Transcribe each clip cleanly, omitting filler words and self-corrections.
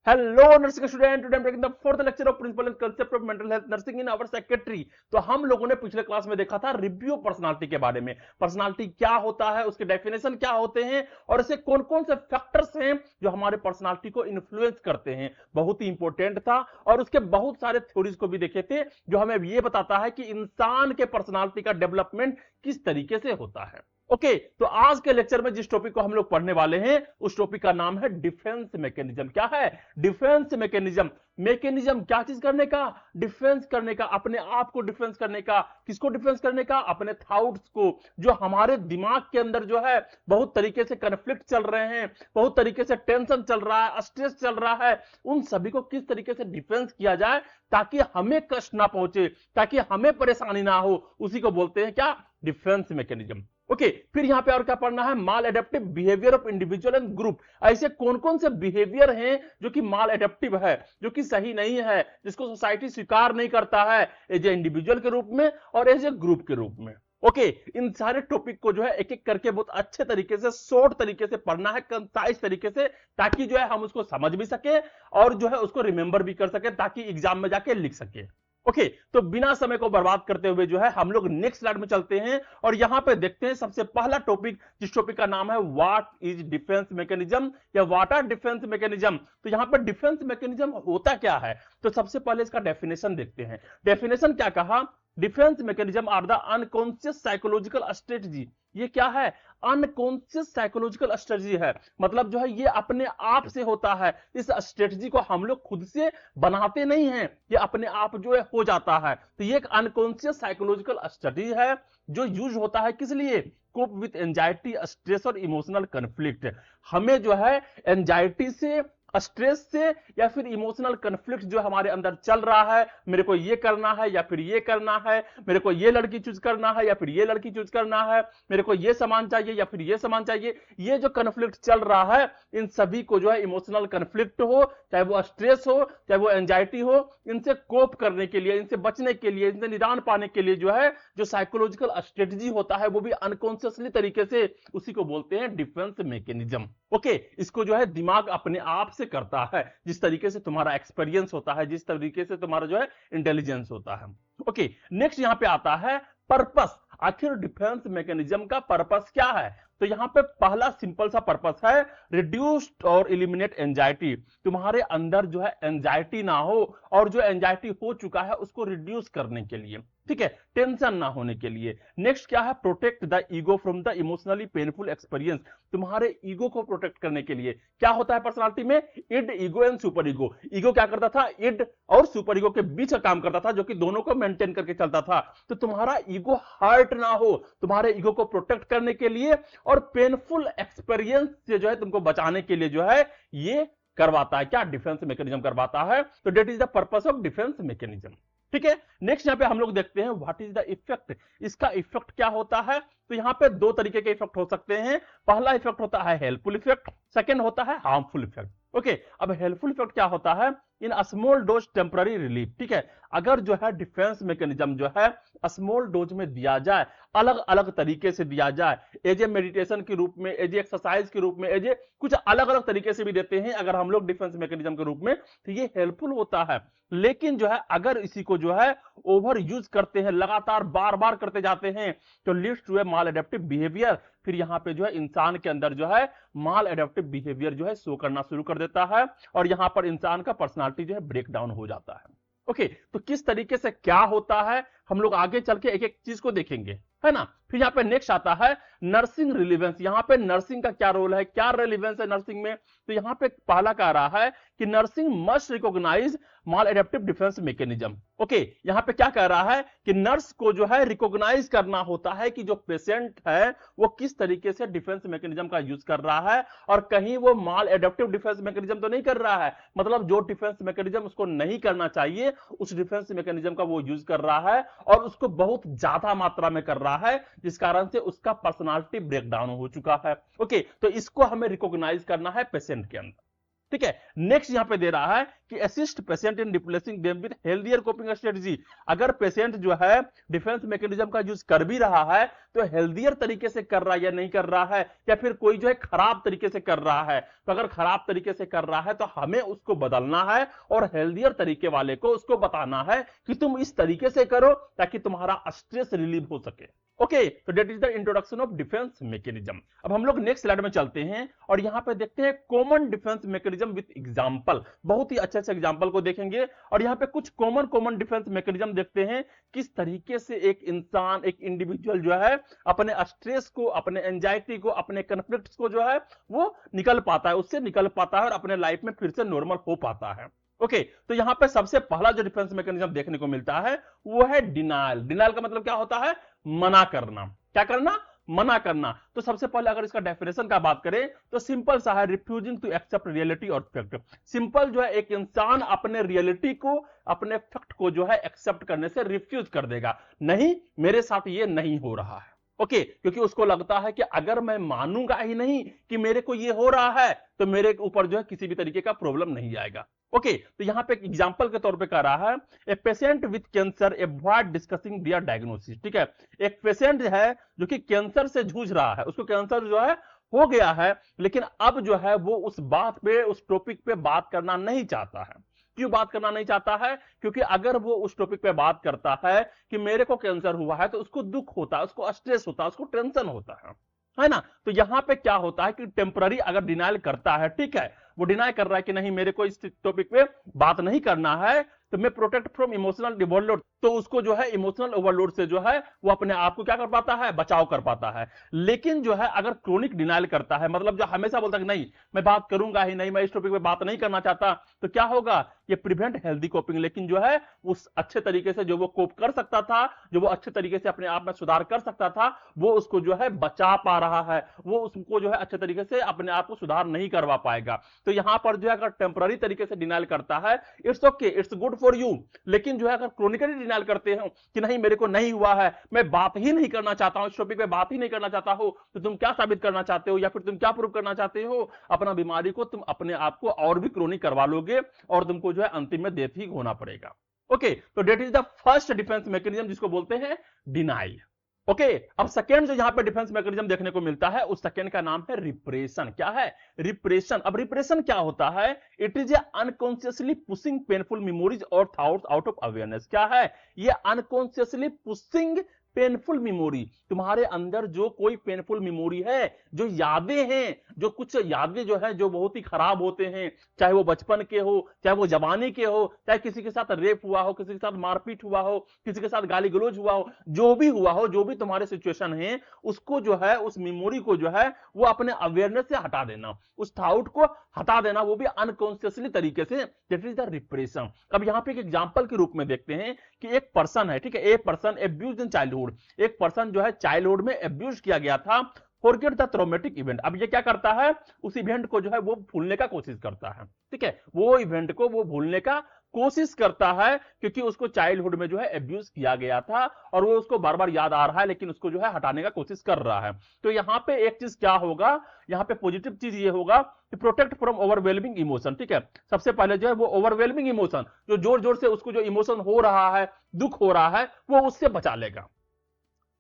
Hello nursing student, today I am taking the fourth lecture of principle and concept of mental health nursing in our secretary. तो हम लोगों ने पिछले class में देखा था रिव्यू पर्सनालिटी के बारे में। पर्सनालिटी क्या होता है, उसके डेफिनेशन क्या होते हैं और ऐसे कौन कौन से फैक्टर्स हैं जो हमारे पर्सनालिटी को इन्फ्लुएंस करते हैं। बहुत ही इंपॉर्टेंट था और उसके बहुत सारे थ्योरीज को भी देखे थे जो हमें ये बताता है कि इंसान के पर्सनालिटी का डेवलपमेंट किस तरीके से होता है। ओके, तो आज के लेक्चर में जिस टॉपिक को हम लोग पढ़ने वाले हैं उस टॉपिक का नाम है डिफेंस मैकेनिज्म। क्या है? Defence mechanism. मैकेनिज्म क्या चीज करने का? डिफेंस करने का, अपने आप को डिफेंस करने का। किसको डिफेंस करने का? अपने थॉट्स को। जो हमारे दिमाग के अंदर जो है बहुत तरीके से कन्फ्लिक्ट चल रहे हैं, बहुत तरीके से टेंशन चल रहा है, स्ट्रेस चल रहा है, उन सभी को किस तरीके से डिफेंस किया जाए ताकि हमें कष्ट ना पहुंचे, ताकि हमें परेशानी ना हो, उसी को बोलते हैं क्या? Defence mechanism. ओके, फिर यहां पे और क्या पढ़ना है? Maladaptive behaviour of individual and group. ऐसे कौन कौन से बिहेवियर हैं जो कि माल एडेप्टिव है, जो कि सही नहीं है, जिसको सोसाइटी स्वीकार नहीं करता है एज ए इंडिविजुअल के रूप में और एज ए ग्रुप के रूप में। ओके, इन सारे टॉपिक को जो है एक एक करके बहुत अच्छे तरीके से, शॉर्ट तरीके से पढ़ना है, कंसाइज तरीके से, ताकि जो है हम उसको समझ भी सके और जो है उसको रिमेंबर भी कर सके, ताकि एग्जाम में जाके लिख सके। ओके, तो बिना समय को बर्बाद करते हुए जो है हम लोग नेक्स्ट स्लाइड में चलते हैं और यहां पे देखते हैं सबसे पहला टॉपिक, जिस टॉपिक का नाम है व्हाट इज डिफेंस मैकेनिज्म या व्हाट आर डिफेंस मैकेनिज्म। तो यहां पे डिफेंस मैकेनिज्म होता क्या है, तो सबसे पहले इसका डेफिनेशन देखते हैं। डेफिनेशन क्या कहा? Defence mechanism are the unconscious psychological strategy. ये क्या है? अनकॉन्शियस साइकोलॉजिकल स्ट्रेटजी है, मतलब जो है ये अपने आप से होता है। इस स्ट्रेटजी को हम लोग खुद से बनाते नहीं हैं, ये अपने आप जो है हो जाता है। तो ये एक अनकॉन्शियस साइकोलॉजिकल स्ट्रेटजी है जो यूज होता है किस लिए? कोप विथ एंजाइटी, स्ट्रेस और इमोशनल कन्फ्लिक्ट। हमें जो है एंजाइटी से, स्ट्रेस से या फिर इमोशनल कन्फ्लिक्ट जो हमारे अंदर चल रहा है, मेरे को ये करना है या फिर ये करना है, मेरे को ये लड़की चूज करना है या फिर ये लड़की चूज करना है, मेरे को ये सामान चाहिए या फिर ये सामान चाहिए, ये जो कन्फ्लिक्ट चल रहा है, इन सभी को जो है इमोशनल कन्फ्लिक्ट हो, चाहे वो स्ट्रेस हो, चाहे वो एंजाइटी हो, इनसे कोप करने के लिए, इनसे बचने के लिए, इनसे निदान पाने के लिए जो है जो साइकोलॉजिकल स्ट्रेटजी होता है वो भी अनकॉन्शियसली तरीके से, उसी को बोलते हैं डिफेंस मैकेनिज्म। ओके, इसको जो है दिमाग अपने आप से करता है, जिस तरीके से तुम्हारा एक्सपीरियंस होता है, जिस तरीके से तुम्हारा जो है इंटेलिजेंस होता है। ओके, नेक्स्ट यहां पे आता है पर्पस। आखिर डिफेंस मैकेनिज्म का पर्पस क्या है? तो यहां पे पहला सिंपल सा पर्पस है रिड्यूस्ड और एलिमिनेट एंजाइटी। तुम्हारे अंदर जो है एंजाइटी ना हो और जो एंजाइटी हो चुका है उसको रिड्यूस करने के लिए, ठीक है, टेंशन ना होने के लिए। नेक्स्ट क्या है? Protect the ego from the emotionally painful experience. तुम्हारे ईगो को प्रोटेक्ट करने के लिए क्या होता है पर्सनालिटी में? Id, ego and super ego. Ego क्या करता था? इड और सुपर ईगो के बीच का काम करता था, जो कि दोनों को मेंटेन करके चलता था। तो तुम्हारा ईगो हर्ट ना हो, तुम्हारे ईगो को प्रोटेक्ट करने के लिए और पेनफुल एक्सपीरियंस से जो है तुमको बचाने के लिए जो है ये करवाता है। क्या? डिफेंस मैकेनिज्म करवाता है। तो that is the purpose of defence mechanism, ठीक है। नेक्स्ट यहां पे हम लोग देखते हैं व्हाट इज द इफेक्ट। इसका इफेक्ट क्या होता है? तो यहां पे दो तरीके के इफेक्ट हो सकते हैं। पहला इफेक्ट होता है हेल्पफुल इफेक्ट, सेकंड होता है हार्मफुल इफेक्ट। ओके, अब हेल्पफुल इफेक्ट क्या होता है? In small dose temporary relief, ठीक है। अगर जो है डिफेंस मैकेनिज्म जो है स्मॉल डोज में दिया जाए, अलग अलग तरीके से दिया जाए, एज ए मेडिटेशन के रूप में, एज ए एक्सरसाइज के रूप में, एज ए कुछ अलग अलग तरीके से भी देते हैं अगर हम लोग डिफेंस मैकेनिज्म के रूप में, तो ये हेल्पफुल होता है। लेकिन जो है अगर इसी को जो है ओवर यूज करते हैं, लगातार बार बार करते जाते हैं, तो leads to a maladaptive behaviour. फिर यहां पे जो है इंसान के अंदर जो है माल एडेप्टिव बिहेवियर जो है शो करना शुरू कर देता है और यहां पर इंसान का पर्सनालिटी जो है ब्रेक डाउन हो जाता है। ओके, तो किस तरीके से क्या होता है हम लोग आगे चल के एक एक चीज को देखेंगे, है ना। फिर यहाँ पे नेक्स्ट आता है नर्सिंग रिलीवेंस। यहाँ पे नर्सिंग का क्या रोल है, क्या रिलीवेंस है नर्सिंग में? तो यहाँ पे पहला कह रहा है कि नर्सिंग मस्ट रिकॉग्नाइज माल एडेप्टिव डिफेंस मैकेनिज्म। ओके, यहाँ पे क्या कह रहा है कि नर्स को जो है रिकॉग्नाइज करना होता है कि जो पेशेंट है वो किस तरीके से डिफेंस मैकेनिज्म का यूज कर रहा है और कहीं वो माल एडेप्टिव डिफेंस मैकेनिज्म तो नहीं कर रहा है। मतलब जो डिफेंस मैकेनिज्म उसको नहीं करना चाहिए उस डिफेंस मैकेनिज्म का वो यूज कर रहा है और उसको बहुत ज्यादा मात्रा में कर रहा है, जिस कारण से उसका पर्सनालिटी ब्रेकडाउन हो चुका है। ओके, तो इसको हमें रिकॉग्नाइज करना है पेशेंट के अंदर। ठीक है। नेक्स्ट यहां पे दे रहा है कि assist patient in replacing them with healthier coping strategy. अगर पेशेंट जो है डिफेंस मैकेनिज्म का यूज कर भी रहा है तो हेल्दियर तरीके से कर रहा है या नहीं कर रहा है, या फिर कोई जो है खराब तरीके से कर रहा है। तो अगर खराब तरीके से कर रहा है तो हमें उसको बदलना है और हेल्दियर तरीके वाले को उसको बताना है कि तुम इस तरीके से करो ताकि तुम्हारा स्ट्रेस रिलीव हो सके। ओके, तो that is the introduction of defence mechanism. अब हम लोग नेक्स्ट स्लाइड में चलते हैं और यहां पे देखते हैं common defence mechanism with example. बहुत ही अच्छे से एग्जांपल को देखेंगे और यहां पे कुछ कॉमन डिफेंस मैकेनिज्म देखते हैं, किस तरीके से एक इंसान, एक इंडिविजुअल जो है अपने स्ट्रेस को, अपने एंजाइटी को, अपने कॉन्फ्लिक्ट्स को जो है वो निकल पाता है, उससे निकल पाता है और अपने लाइफ में फिर से नॉर्मल हो पाता है। ओके, तो यहां पे सबसे पहला जो डिफेंस मैकेनिज्म देखने को मिलता है वो है डिनायल। डिनायल का मतलब क्या होता है? मना करना। क्या करना? मना करना। तो सबसे पहले अगर इसका डेफिनेशन का बात करें तो सिंपल सा है, रिफ्यूजिंग टू एक्सेप्ट रियलिटी और फैक्ट। सिंपल जो है एक इंसान अपने रियलिटी को, अपने फैक्ट को जो है एक्सेप्ट करने से रिफ्यूज कर देगा, नहीं मेरे साथ ये नहीं हो रहा है। ओके, क्योंकि उसको लगता है कि अगर मैं मानूंगा ही नहीं कि मेरे को ये हो रहा है तो मेरे ऊपर जो है किसी भी तरीके का प्रॉब्लम नहीं आएगा। ओके, तो यहां पे एक एग्जांपल के तौर पे कह रहा है, a patient with cancer avoid discussing their diagnosis. ठीक है, एक पेशेंट है जो कि कैंसर से जूझ रहा है, उसको कैंसर जो है हो गया है, लेकिन अब जो है वो उस बात पे, उस टॉपिक पे बात करना नहीं चाहता है। क्यों बात करना नहीं चाहता है? क्योंकि अगर वो उस टॉपिक पे बात करता है कि मेरे को कैंसर हुआ है तो उसको दुख होता है, उसको स्ट्रेस होता है, उसको टेंशन होता है ना। तो यहां पे क्या होता है कि टेम्पररी अगर डिनाइल करता है, ठीक है, वो डिनाई कर रहा है कि नहीं मेरे को इस टॉपिक पे बात नहीं करना है, तो मैं प्रोटेक्ट फ्रॉम इमोशनल ओवरलोड, तो उसको जो है इमोशनल ओवरलोड से जो है वो अपने आप को क्या कर पाता है? बचाव कर पाता है। लेकिन जो है अगर क्रोनिक डिनाइल करता है, मतलब जो हमेशा बोलता है कि नहीं मैं बात करूंगा ही नहीं, मैं इस टॉपिक पे बात नहीं करना चाहता, तो क्या होगा? ये प्रिवेंट हेल्दी कोपिंग। लेकिन जो है उस अच्छे तरीके से जो वो कोप कर सकता था, जो वो अच्छे तरीके से अपने आप में सुधार कर सकता था, वो उसको जो है बचा पा रहा है, वो उसको जो है अच्छे तरीके से अपने आप को सुधार नहीं करवा पाएगा। तो यहां पर जो है अगर टेम्पररी तरीके से डिनाइल करता है, it's okay, it's good for you. लेकिन जो है अगर क्रोनिकली डिनाइल करते हो कि नहीं मेरे को नहीं हुआ है, मैं बात ही नहीं करना चाहता हूं, इस टॉपिक पे बात ही नहीं करना चाहता हो, तो तुम क्या साबित करना चाहते हो या फिर तुम क्या प्रूव करना चाहते हो? अपना बीमारी को, तुम अपने आप को और भी क्रोनिक करवा लोगे और तुमको जो है अंतिम में डेथ ही होना पड़ेगा। ओके, तो that is the first defence mechanism जिसको बोलते हैं डिनाइल। ओके, अब सेकेंड जो यहां पे डिफेंस मैकेनिज्म देखने को मिलता है उस सेकेंड का नाम है रिप्रेशन। क्या है? रिप्रेशन। अब रिप्रेशन क्या होता है? It is a unconsciously pushing painful memories और थॉट्स आउट ऑफ अवेयरनेस। क्या है ये? Unconsciously pushing painful memory. तुम्हारे अंदर जो कोई पेनफुल मेमोरी है, जो यादें हैं, जो कुछ यादें जो है जो बहुत ही खराब होते हैं, चाहे वो बचपन के हो, चाहे वो जवानी के हो, चाहे किसी के साथ रेप हुआ हो, किसी के साथ मारपीट हुआ हो, किसी के साथ गाली गलौज हुआ हो, जो भी हुआ हो, जो भी तुम्हारे सिचुएशन है, उसको जो है उस मेमोरी को जो है वो अपने अवेयरनेस से हटा देना, उस थॉट को हटा देना, वो भी अनकॉन्शियसली तरीके से। That is the repression. अब यहां पे एक एग्जांपल के रूप में देखते हैं कि एक पर्सन है, ठीक है, एक पर्सन एब्यूज्ड इन चाइल्डहुड। एक पर्सन जो है चाइल्डहुड में एब्यूज किया गया था, फॉरगेट द ट्रॉमेटिक इवेंट। अब ये क्या करता है? उस इवेंट को जो है वो भूलने का कोशिश करता है, ठीक है, वो इवेंट को वो भूलने का कोशिश करता है क्योंकि उसको चाइल्डहुड में जो है एब्यूज किया गया था और वो उसको बार बार याद आ रहा है, लेकिन उसको जो है हटाने का कोशिश कर रहा है। तो यहां पे एक चीज क्या होगा? यहां पे पॉजिटिव चीज ये होगा कि प्रोटेक्ट फ्रॉम ओवरवेलमिंग इमोशन। ठीक है, सबसे पहले जो है वो ओवरवेलमिंग इमोशन, जो जोर जोर से उसको जो इमोशन हो रहा है, दुख हो रहा है, वो उससे बचा लेगा।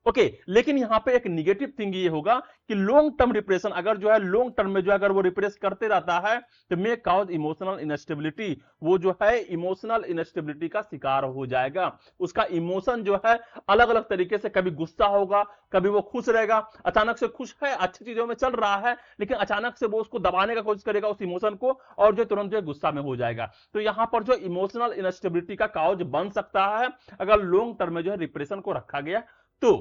ओके, लेकिन यहां पे एक निगेटिव थिंग ये होगा कि लॉन्ग टर्म रिप्रेशन, अगर जो है लॉन्ग टर्म में जो है अगर वो रिप्रेस करते रहता है तो मे कॉज इमोशनल इनस्टेबिलिटी। वो जो है इमोशनल इनस्टेबिलिटी का शिकार हो जाएगा। उसका इमोशन जो है अलग अलग तरीके से, कभी गुस्सा होगा, कभी वो खुश रहेगा, अचानक से खुश है, अच्छी चीजों में चल रहा है, लेकिन अचानक से वो उसको दबाने का कोशिश करेगा उस इमोशन को, और जो तुरंत जो गुस्सा में हो जाएगा। तो यहां पर जो इमोशनल इनस्टेबिलिटी का कॉज बन सकता है अगर लॉन्ग टर्म में जो है रिप्रेशन को रखा गया तो।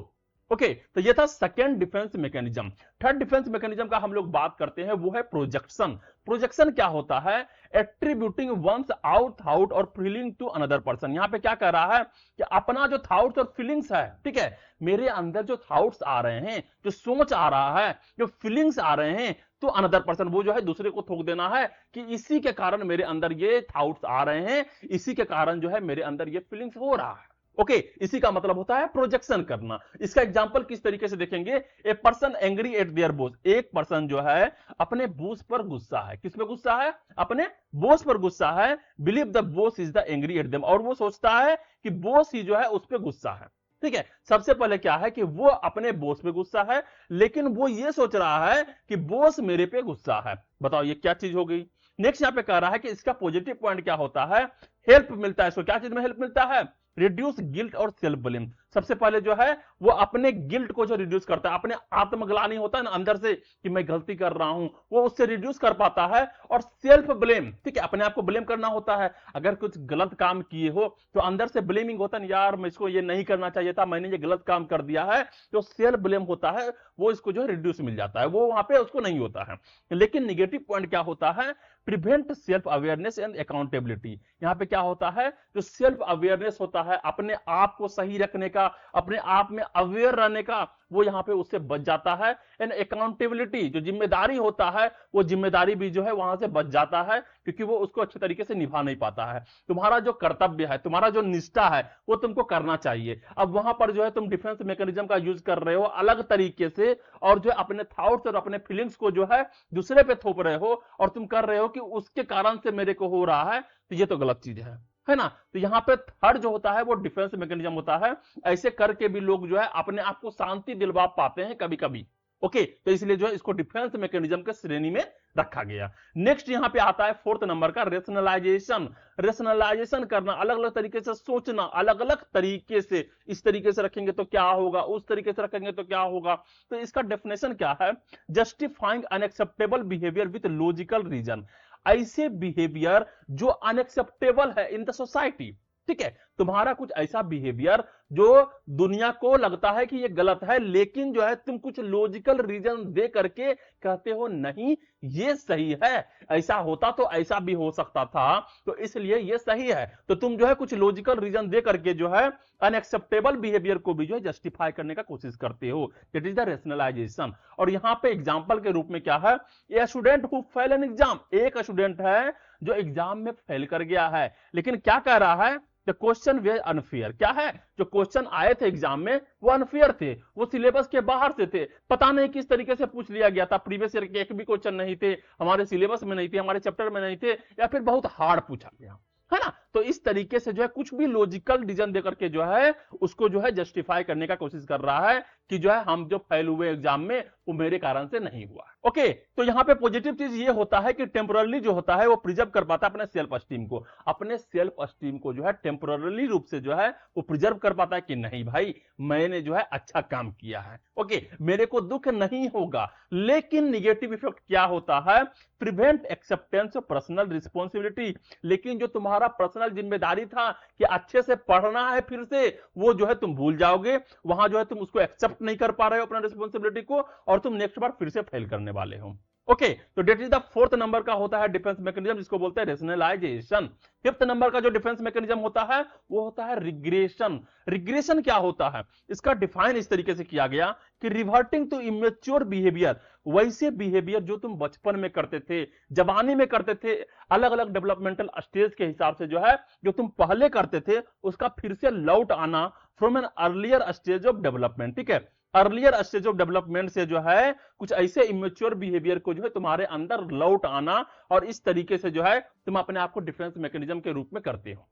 ओके, तो ये था second defence mechanism. Third defence mechanism का हम लोग बात करते हैं, वो है प्रोजेक्शन। प्रोजेक्शन क्या होता है? एट्रीब्यूटिंग वंस आउट थॉट और फीलिंग टू अनदर पर्सन। यहां पे क्या कर रहा है कि अपना जो थॉट्स और फीलिंग्स है, ठीक है, मेरे अंदर जो थॉट्स आ रहे हैं, जो सोच आ रहा है, जो फीलिंग्स आ रहे हैं, तो अनदर पर्सन वो जो है दूसरे को थोप देना है कि इसी के कारण मेरे अंदर ये थॉट्स आ रहे हैं, इसी के कारण जो है मेरे अंदर ये फीलिंग्स हो रहा है। ओके इसी का मतलब होता है प्रोजेक्शन करना। इसका एग्जांपल किस तरीके से देखेंगे, a person angry at there boss, एक पर्सन जो है अपने बॉस पर गुस्सा है। किस पे गुस्सा है, अपने बॉस पर गुस्सा है। Believe the boss is the angry at them, और वो सोचता है कि बॉस ही जो है उस पर गुस्सा है। ठीक है, सबसे पहले क्या है कि वो अपने बॉस पे गुस्सा है, लेकिन वो ये सोच रहा है कि बॉस मेरे पे गुस्सा है। बताओ ये क्या चीज हो गई। नेक्स्ट यहां पे कह रहा है कि इसका पॉजिटिव पॉइंट क्या होता है, हेल्प मिलता है इसको। क्या चीज में हेल्प मिलता है, रिड्यूस गिल्ट और सेल्फ ब्लेम। सबसे पहले जो है वो अपने गिल्ट को जो रिड्यूस करता है, अपने आत्मग्लानि होता है ना अंदर से कि मैं गलती कर रहा हूं, वो उससे रिड्यूस कर पाता है। और सेल्फ ब्लेम, ठीक है, अपने आप को ब्लेम करना होता है। अगर कुछ गलत काम किए हो तो अंदर से ब्लेमिंग होता है, यार मुझको ये नहीं करना चाहिए था, मैंने ये गलत काम कर दिया है। जो सेल्फ ब्लेम होता है वो इसको जो है रिड्यूस मिल जाता है, वो वहां पे उसको नहीं होता है। लेकिन निगेटिव पॉइंट क्या होता है, prevent self awareness and accountability. यहां पे क्या होता है, जो सेल्फ अवेयरनेस होता है, अपने आप को सही रखने का, अपने आप में अवेयर रहने का, वो यहां पे उससे बच जाता है। एंड अकाउंटेबिलिटी, जो जिम्मेदारी होता है, वो जिम्मेदारी भी जो है वहां से बच जाता है, क्योंकि वो उसको अच्छे तरीके से निभा नहीं पाता है। तुम्हारा जो कर्तव्य है, तुम्हारा जो निष्ठा है, वो तुमको करना चाहिए। अब वहां पर जो है तुम डिफेंस मैकेनिज्म का यूज कर रहे हो अलग तरीके से, और जो अपने थॉट्स और अपने फीलिंग्स को जो है दूसरे पे थोप रहे हो, और तुम कर रहे हो कि उसके कारण से मेरे को हो रहा है, तो ये तो गलत चीज है ना। तो यहां पे थर्ड जो होता है वो डिफेंस मैकेनिज्म होता है। ऐसे करके भी लोग जो है अपने आप को शांति दिलवा पाते हैं कभी कभी। ओके, तो इसलिए जो है इसको डिफेंस मैकेनिज्म के श्रेणी में रखा गया। नेक्स्ट यहां पे आता है फोर्थ नंबर का रेशनलाइजेशन। रेशनलाइजेशन करना, अलग अलग तरीके से सोचना, अलग अलग तरीके से, इस तरीके से रखेंगे तो क्या होगा, उस तरीके से रखेंगे तो क्या होगा। तो इसका डेफिनेशन क्या है, justifying unacceptable behaviour with logical reason. ऐसे बिहेवियर जो अनएक्सेप्टेबल है इन द सोसाइटी। ठीक है, तुम्हारा कुछ ऐसा बिहेवियर जो दुनिया को लगता है कि ये गलत है, लेकिन जो है तुम कुछ लॉजिकल रीजन दे करके कहते हो नहीं ये सही है, ऐसा होता तो ऐसा भी हो सकता था, तो इसलिए ये सही है। तो तुम जो है कुछ लॉजिकल रीजन दे करके जो है अनएक्सेप्टेबल बिहेवियर को भी जो है जस्टिफाई करने का कोशिश करते हो। That is the rationalisation. और यहां पे एग्जांपल के रूप में क्या है, a student who fail an exam, एक स्टूडेंट है जो एग्जाम में फेल कर गया है, लेकिन क्या कह रहा है, द क्वेश्चन वे अनफेयर। क्या है, जो क्वेश्चन आए थे एग्जाम में वो अनफेयर थे, वो सिलेबस के बाहर से थे, पता नहीं किस तरीके से पूछ लिया गया था, प्रीवियस ईयर के एक भी क्वेश्चन नहीं थे, हमारे सिलेबस में नहीं थे, हमारे चैप्टर में नहीं थे, या फिर बहुत हार्ड पूछा गया है ना। तो इस तरीके से जो है कुछ भी लॉजिकल रीजन देकर के जो है उसको जो है जस्टिफाई करने का कोशिश कर रहा है कि जो है हम जो फेल हुए एग्जाम में वो मेरे कारण से नहीं हुआ। ओके, तो यहां पे पॉजिटिव चीज ये होता है कि टेम्पोरली जो होता है वो प्रिजर्व कर पाता है अपने सेल्फ एस्टीम को, अपने सेल्फ एस्टीम को जो है टेम्पोरली रूप से जो है वो प्रिजर्व कर पाता है कि नहीं भाई मैंने जो है अच्छा काम किया है, ओके मेरे को दुख नहीं होगा। लेकिन निगेटिव इफेक्ट क्या होता है, prevent acceptance of personal responsibility. लेकिन जो तुम्हारा पर्सनल जिम्मेदारी था कि अच्छे से पढ़ना है, फिर से वो जो है तुम भूल जाओगे, वहां जो है तुम उसको एक्सेप्ट नहीं कर पा रहे हो अपना रिस्पॉन्सिबिलिटी को, और तुम नेक्स्ट बार फिर से फेल करने वाले हो। ओके, तो डेट इज द फोर्थ नंबर का होता है डिफेंस मैकेनिज्म, जिसको बोलते हैं रेशनलाइजेशन। फिफ्थ नंबर का जो डिफेंस मैकेनिज्म होता है वो होता है रिग्रेशन। रिग्रेशन क्या होता है, इसका डिफाइन इस तरीके से किया गया कि रिवर्टिंग टू इमेच्योर बिहेवियर, वैसे बिहेवियर जो तुम बचपन में करते थे, जवानी में करते थे, अलग अलग डेवलपमेंटल स्टेज के हिसाब से जो है जो तुम पहले करते थे उसका फिर से लौट आना from an earlier stage of development. ठीक है, अर्लियर स्टेज ऑफ डेवलपमेंट से जो है कुछ ऐसे इमेच्योर बिहेवियर को जो है तुम्हारे अंदर लौट आना, और इस तरीके से जो है तुम अपने आप को डिफेंस मैकेनिज्म के रूप में करते हो।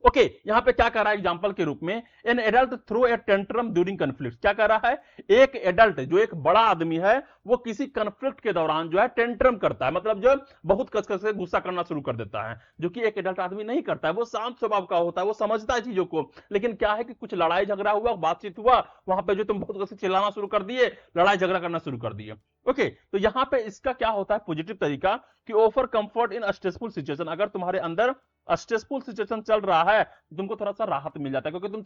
ओके, यहां पे क्या कह रहा है एग्जांपल के रूप में, an adult throw a tantrum during conflict. क्या कह रहा है, एक एडल्ट जो एक बड़ा आदमी है वो किसी कन्फ्लिक्ट के दौरान जो है टेंट्रम करता है, मतलब जो बहुत कसकस से गुस्सा करना शुरू कर देता है, जो कि एक एडल्ट आदमी नहीं करता है, वो शांत स्वभाव का होता है, वो समझता है चीजों को। लेकिन क्या है कि कुछ लड़ाई झगड़ा हुआ, बातचीत हुआ, वहां पे जो तुम बहुत कसके चिल्लाना शुरू कर दिए, लड़ाई झगड़ा करना शुरू कर दिए। ओके, तो यहां पे इसका क्या होता है पॉजिटिव तरीका कि offer comfort in stressful situation. अगर तुम्हारे अंदर स्ट्रेसफुल सिचुएशन चल रहा है तुमको थोड़ा सा राहत मिल जाता है, क्योंकि तुम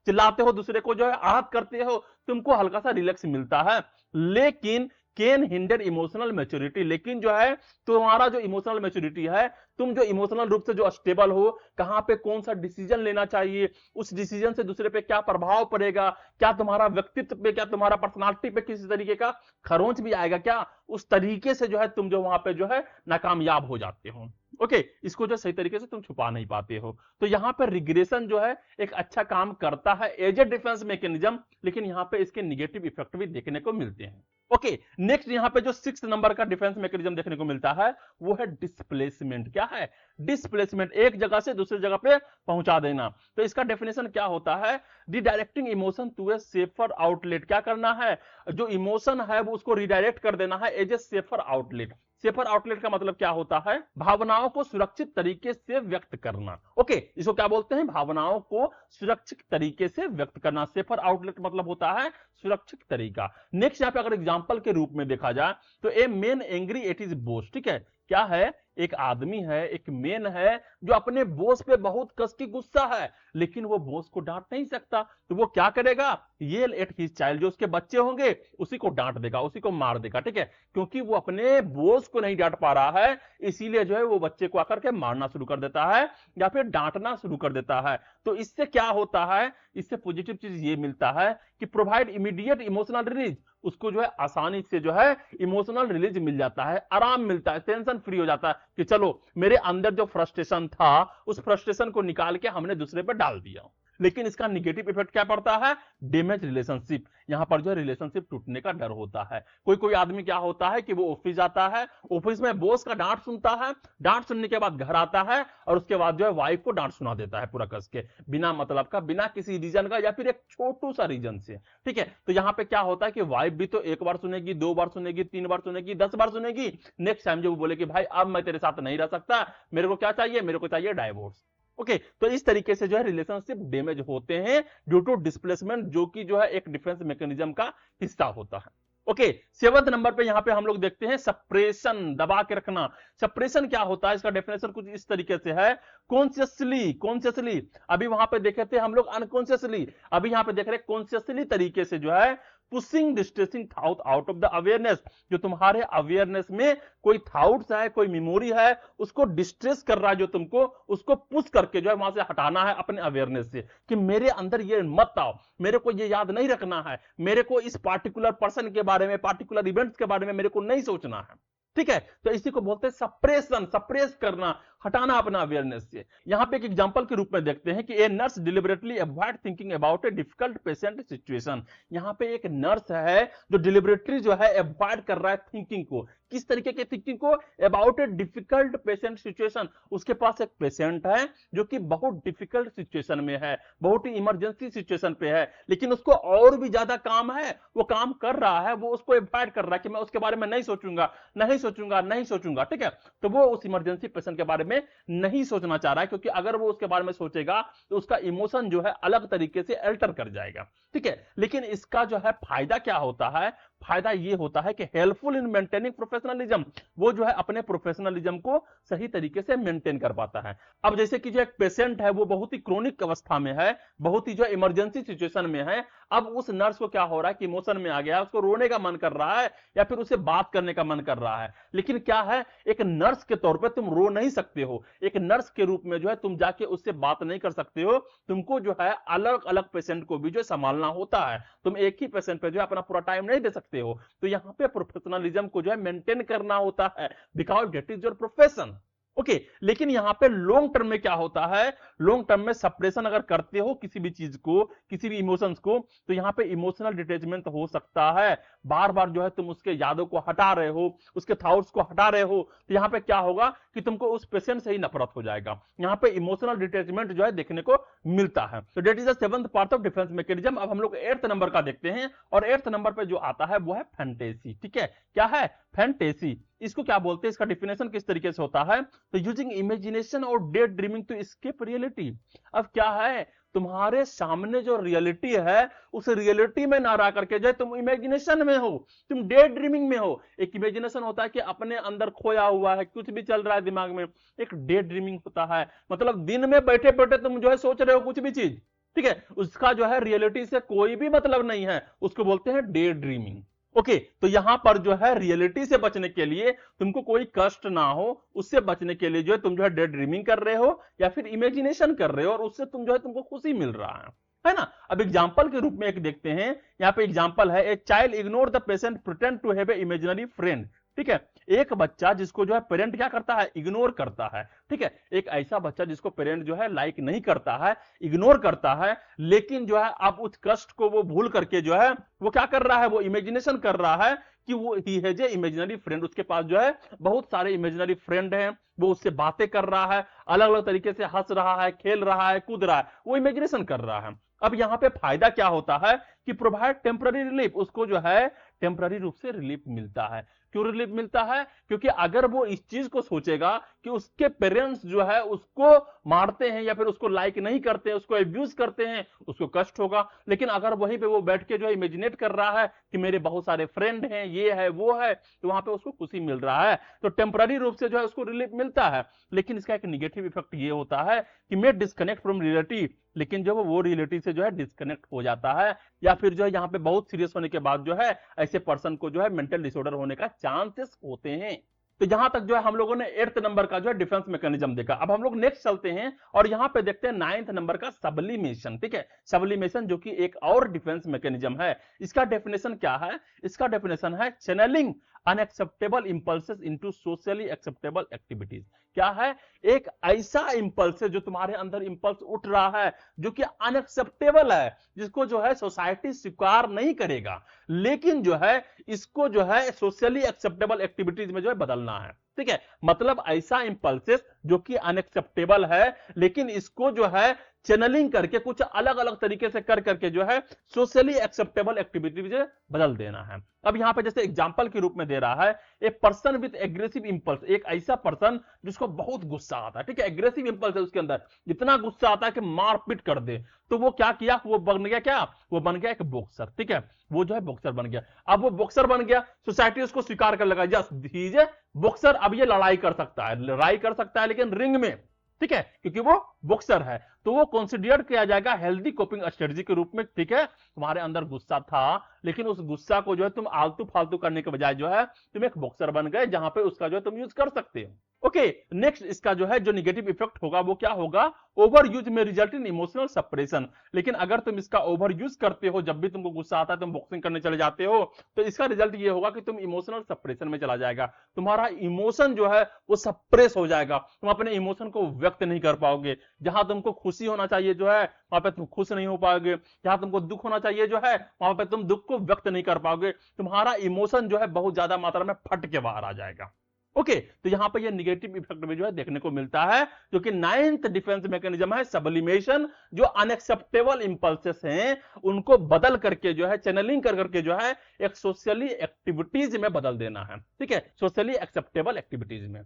चिल्लाते हो दूसरे को जो है आहत करते हो, तुमको हल्का सा रिलैक्स मिलता है। लेकिन कैन हिंडर इमोशनल मैच्योरिटी, लेकिन जो है तुम्हारा जो इमोशनल मैच्योरिटी है, तुम जो इमोशनल रूप से जो स्टेबल हो, कहां पे कौन सा डिसीजन लेना चाहिए, उस डिसीजन से दूसरे पे क्या प्रभाव पड़ेगा, क्या तुम्हारा व्यक्तित्व पे, क्या तुम्हारा पर्सनालिटी पे किसी तरीके का खरोंच भी आएगा क्या, उस तरीके से जो है तुम जो वहां पे जो है नाकामयाब हो जाते हो। ओके, इसको जो सही तरीके से तुम छुपा नहीं पाते हो। तो यहां पर रिग्रेशन जो है एक अच्छा काम करता है एज ए डिफेंस मैकेनिज्म, लेकिन यहां पे इसके निगेटिव इफेक्ट भी देखने को मिलते हैं। ओके, नेक्स्ट यहां पे जो 6 नंबर का डिफेंस मैकेनिज्म देखने को मिलता है वो है डिस्प्लेसमेंट। क्या है? डिस्प्लेसमेंट, एक जगह से दूसरी जगह पे पहुंचा देना। तो इसका डेफिनेशन क्या होता है? Redirecting emotion to a safer outlet. क्या करना है? जो इमोशन है वो उसको रिडायरेक्ट कर देना है as a safer outlet. Safer outlet का मतलब क्या होता है? भावनाओं को सुरक्षित तरीके से व्यक्त करना। ओके, इसको क्या बोलते हैं? भावनाओं को सुरक्षित तरीके से व्यक्त करना। सेफर आउटलेट मतलब होता है सुरक्षित तरीका। नेक्स्ट यहां पे अगर एग्जांपल के रूप में देखा जाए तो a man angry at his boss. ठीक है, क्या है? एक आदमी है, एक मैन है जो अपने बॉस पे बहुत कस की गुस्सा है, लेकिन वो बॉस को डांट नहीं सकता। तो वो क्या करेगा? येल एट हिज चाइल्ड, जो उसके बच्चे होंगे उसी को डांट देगा, उसी को मार देगा। ठीक है, क्योंकि वो अपने बॉस को नहीं डांट पा रहा है, इसीलिए जो है वो बच्चे को आकर के मारना शुरू कर देता है या फिर डांटना शुरू कर देता है। तो इससे क्या होता है? इससे पॉजिटिव चीज ये मिलता है कि प्रोवाइड इमीडिएट इमोशनल रिलीज। उसको जो है आसानी से जो है इमोशनल रिलीज मिल जाता है, आराम मिलता है, टेंशन फ्री हो जाता है कि चलो मेरे अंदर जो फ्रस्ट्रेशन था उस फ्रस्ट्रेशन को निकाल के हमने दूसरे पर डाल दिया। लेकिन इसका निगेटिव इफेक्ट क्या पड़ता है? Damage relationship. यहां पर जो है रिलेशनशिप टूटने का डर होता है। कोई कोई आदमी क्या होता है कि वो ऑफिस जाता है, ऑफिस में बॉस का डांट सुनता है, डांट सुनने के बाद घर आता है और उसके बाद जो है वाइफ को डांट सुना देता है पूरा कस के, बिना मतलब का, बिना किसी रीजन का या फिर एक छोटू सा रीजन से। ठीक है, तो यहां पे क्या होता है कि वाइफ भी तो एक बार सुनेगी, 2 बार सुनेगी, 3 बार सुनेगी, 10 बार सुनेगी। नेक्स्ट टाइम जब वो बोले कि भाई अब मैं तेरे साथ नहीं रह सकता, मेरे को क्या चाहिए? मेरे को चाहिए डाइवोर्स। ओके, तो इस तरीके से जो है रिलेशनशिप डैमेज होते हैं ड्यू टू डिस्प्लेसमेंट, जो कि जो है एक डिफेंस मैकेनिज्म का हिस्सा होता है। ओके, 7th नंबर पे यहां पे हम लोग देखते हैं सप्रेशन, दबा के रखना। सप्रेशन क्या होता है? इसका डेफिनेशन कुछ इस तरीके से है, कॉन्शियसली, कॉन्शियसली। अभी वहां पे देखे थे हम लोग अनकॉन्शियसली, अभी यहां पे देख रहे हैं कॉन्शियसली तरीके से जो है pushing distressing thought out of the awareness. जो तुम्हारे अवेयरनेस में कोई थॉट्स है, कोई मेमोरी है, उसको डिस्ट्रेस कर रहा है, जो तुमको उसको पुश करके जो है वहां से हटाना है अपने अवेयरनेस से, कि मेरे अंदर ये मत आओ, मेरे को ये याद नहीं रखना है, मेरे को इस पार्टिकुलर पर्सन के बारे में, पार्टिकुलर इवेंट्स के बारे में मेरे को नहीं सोचना है। ठीक है, तो इसी को बोलते हैं सप्रेशन, सप्रेस करना, हटाना अपना अवेयरनेस से। यहां पे एक एग्जांपल के रूप में देखते हैं कि a nurse deliberately avoid thinking about a difficult patient situation. यहां पे एक नर्स है जो डिलिबरेटली जो है अवॉइड कर रहा है थिंकिंग को। किस तरीके की थिंकिंग को? About a difficult patient situation. उसके पास एक पेशेंट है जो कि बहुत डिफिकल्ट सिचुएशन में है, बहुत ही इमरजेंसी सिचुएशन पे है, लेकिन उसको और भी ज्यादा काम है, वो काम कर रहा है, वो उसको अवॉइड कर रहा है कि मैं उसके बारे में नहीं सोचूंगा, नहीं सोचूंगा, नहीं सोचूंगा। ठीक है, तो वो उस इमरजेंसी पेशेंट के बारे में नहीं सोचना चाह रहा है, क्योंकि अगर वो उसके बारे में सोचेगा तो उसका इमोशन जो है अलग तरीके से अल्टर कर जाएगा। ठीक है, लेकिन इसका जो है फायदा क्या होता है? फायदा ये होता है कि हेल्पफुल इन मेंटेनिंग प्रोफेशनलिज्म। वो जो है अपने प्रोफेशनलिज्म को सही तरीके से मेंटेन कर पाता है। अब जैसे कि जो एक पेशेंट है वो बहुत ही क्रोनिक अवस्था में है, बहुत ही जो इमरजेंसी सिचुएशन में है, अब उस नर्स को क्या हो रहा है कि इमोशन में आ गया है, उसको रोने का मन कर रहा है या फिर उसे बात करने का मन कर रहा है। लेकिन क्या है, एक नर्स के तौर पे तुम रो नहीं सकते हो, एक नर्स के रूप में जो है तुम जाके उससे बात नहीं कर सकते हो। तुमको जो है अलग अलग पेशेंट को भी जो संभालना होता है, तुम एक ही पेशेंट पे जो है अपना पूरा टाइम नहीं दे सकते हो। तो यहां पे प्रोफेशनलिज्म को जो है मेंटेन करना होता है, because that is your profession. Okay, लेकिन यहां पे लॉन्ग टर्म में क्या होता है? लॉन्ग टर्म में सप्रेशन अगर करते हो किसी भी चीज को, किसी भी इमोशंस को, तो यहां पे इमोशनल डिटैचमेंट हो सकता है। बार बार जो है तुम उसके यादों को हटा रहे हो, उसके थॉट्स को हटा रहे हो, तो यहां पे क्या होगा कि तुमको उस पेशेंट से ही नफरत हो जाएगा। यहां पे इमोशनल डिटैचमेंट जो है देखने को मिलता है। तो that is the 7th part of defence mechanism. अब हम लोग 8th नंबर का देखते हैं, और 8th नंबर पे जो आता है वो है फैंटेसी। ठीक है, क्या है? फैंटेसी। इसको क्या बोलते हैं? इसका डिफिनेशन किस तरीके से होता है? तो यूजिंग इमेजिनेशन और daydreaming to escape reality. अब क्या है, तुम्हारे सामने जो रियलिटी है उस रियलिटी में ना रह करके जो तुम इमेजिनेशन में हो, तुम डे ड्रीमिंग में हो। एक इमेजिनेशन होता है कि अपने अंदर खोया हुआ है, कुछ भी चल रहा है दिमाग में। एक डे ड्रीमिंग होता है, मतलब दिन में बैठे बैठे तुम जो है सोच रहे हो कुछ भी चीज। ठीक है, उसका जो है रियलिटी से कोई भी मतलब नहीं है, उसको बोलते हैं डे ड्रीमिंग। ओके, तो यहां पर जो है रियलिटी से बचने के लिए, तुमको कोई कष्ट ना हो उससे बचने के लिए जो है तुम जो है डे ड्रीमिंग कर रहे हो या फिर इमेजिनेशन कर रहे हो, और उससे तुम जो है तुमको खुशी मिल रहा है ना। अब एग्जांपल के रूप में एक देखते हैं, यहां पे एग्जांपल है, a child ignore the patient pretend to have a imaginary friend. ठीक है। एक बच्चा जिसको जो है पेरेंट क्या करता है, इग्नोर करता है, ठीक है। एक ऐसा बच्चा जिसको पेरेंट जो है लाइक नहीं करता है, इग्नोर करता है, लेकिन जो है अब उस कष्ट को वो भूल करके जो है वो क्या कर रहा है, वो इमेजिनेशन कर रहा है कि वो he has a imaginary friend, उसके पास जो है बहुत सारे इमेजिनरी फ्रेंड हैं, वो उससे बातें कर रहा है, अलग अलग तरीके से हंस रहा है, खेल रहा है, कूद रहा है, वो इमेजिनेशन कर रहा है। अब यहां पे फायदा क्या होता है कि प्रोवाइड टेम्पररी रिलीफ, उसको जो है टेम्पररी रूप से रिलीफ मिलता है। क्यों रिलीफ मिलता है, क्योंकि अगर वो इस चीज को सोचेगा कि उसके पेरेंट्स जो है उसको मारते हैं या फिर उसको लाइक नहीं करते हैं, उसको एब्यूज करते हैं, उसको कष्ट होगा। लेकिन अगर वहीं पे वो बैठ के जो है इमेजिनेट कर रहा है कि मेरे बहुत सारे फ्रेंड हैं, ये है वो है, तो वहां पे उसको खुशी मिल रहा है, तो टेम्पररी रूप से जो है उसको रिलीफ मिलता है। लेकिन इसका एक निगेटिव इफेक्ट ये होता है कि मे डिस्कनेक्ट फ्रॉम रिलेटिव, लेकिन जब वो रिलेटिव से जो है डिस्कनेक्ट हो जाता है या फिर जो है यहाँ पे बहुत सीरियस होने के बाद जो है ऐसे पर्सन को जो है मेंटल डिसऑर्डर होने का चांसेस होते हैं। तो यहां तक जो है हम लोगों ने 8th नंबर का जो है डिफेंस मैकेनिज्म देखा। अब हम लोग नेक्स्ट चलते हैं और यहां पे देखते हैं 9th नंबर का सब्लिमेशन, ठीक है। सब्लिमेशन जो कि एक और डिफेंस मैकेनिज्म है। इसका डेफिनेशन क्या है, इसका डेफिनेशन है channelling unacceptable impulses into socially acceptable activities. क्या है, एक ऐसा इंपल्स है जो तुम्हारे अंदर इंपल्स उठ रहा है जो कि अनएक्सेप्टेबल है, जिसको जो है सोसाइटी स्वीकार नहीं करेगा, लेकिन जो है इसको जो है सोशली एक्सेप्टेबल एक्टिविटीज में जो है बदलना है, ठीक है। मतलब ऐसा इंपल्सेस जो कि अनएक्सेप्टेबल है, लेकिन इसको जो है चैनलिंग करके कुछ अलग अलग तरीके से कर करके जो है सोशली एक्सेप्टेबल एक्टिविटी में बदल देना है। अब यहां पे जैसे एग्जांपल के रूप में दे रहा है, a person with aggressive impulse, एक ऐसा पर्सन जिसको बहुत गुस्सा आता है, ठीक है, एग्रेसिव इंपल्स है उसके अंदर, इतना गुस्सा आता है कि मारपीट कर दे। तो वो क्या किया, वो बन गया क्या, वो बन गया एक बॉक्सर, ठीक है, वो जो है बॉक्सर बन गया। अब वो बॉक्सर बन गया, सोसाइटी उसको स्वीकार कर लगा, yes he is a boxer. अब ये लड़ाई कर सकता है, लड़ाई कर सकता है लेकिन रिंग में, ठीक है, क्योंकि वो बॉक्सर है। तो वो कंसीडर किया जाएगा हेल्दी कोपिंग स्ट्रेटजी के रूप में, ठीक है। तुम्हारे अंदर गुस्सा था, लेकिन उस गुस्सा को जो है तुम आलतू फालतू करने के बजाय जो है तुम एक बॉक्सर बन गए, जहां पे उसका जो है तुम यूज कर सकते हो। ओके, नेक्स्ट इसका जो है जो निगेटिव इफेक्ट होगा वो क्या होगा, ओवर यूज में रिजल्ट इन इमोशनल सप्रेशन। लेकिन अगर तुम इसका ओवर यूज करते हो, जब भी तुमको गुस्सा आता है तुम बॉक्सिंग करने चले जाते हो, तो इसका रिजल्ट ये होगा कि तुम इमोशनल सप्रेशन में चला जाएगा, तुम्हारा इमोशन जो है वो सप्रेस हो जाएगा, तुम अपने इमोशन को व्यक्त नहीं कर पाओगे। जहां तुमको खुशी होना चाहिए जो है वहां पे तुम खुश नहीं हो पाओगे, जहां तुमको दुख होना चाहिए जो है वहां पे तुम दुख को व्यक्त नहीं कर पाओगे, तुम्हारा इमोशन जो है बहुत ज्यादा मात्रा में फट के बाहर आ जाएगा। ओके, तो यहां पर ये निगेटिव इफेक्ट में जो है देखने को मिलता है, जो कि 9th डिफेंस मैकेनिज्म है सब्लिमेशन, जो अनएक्सेप्टेबल इंपल्सेस हैं उनको बदल करके जो है चैनलिंग कर करके जो है एक सोशली एक्टिविटीज में बदल देना है, ठीक है, सोशली एक्सेप्टेबल एक्टिविटीज में,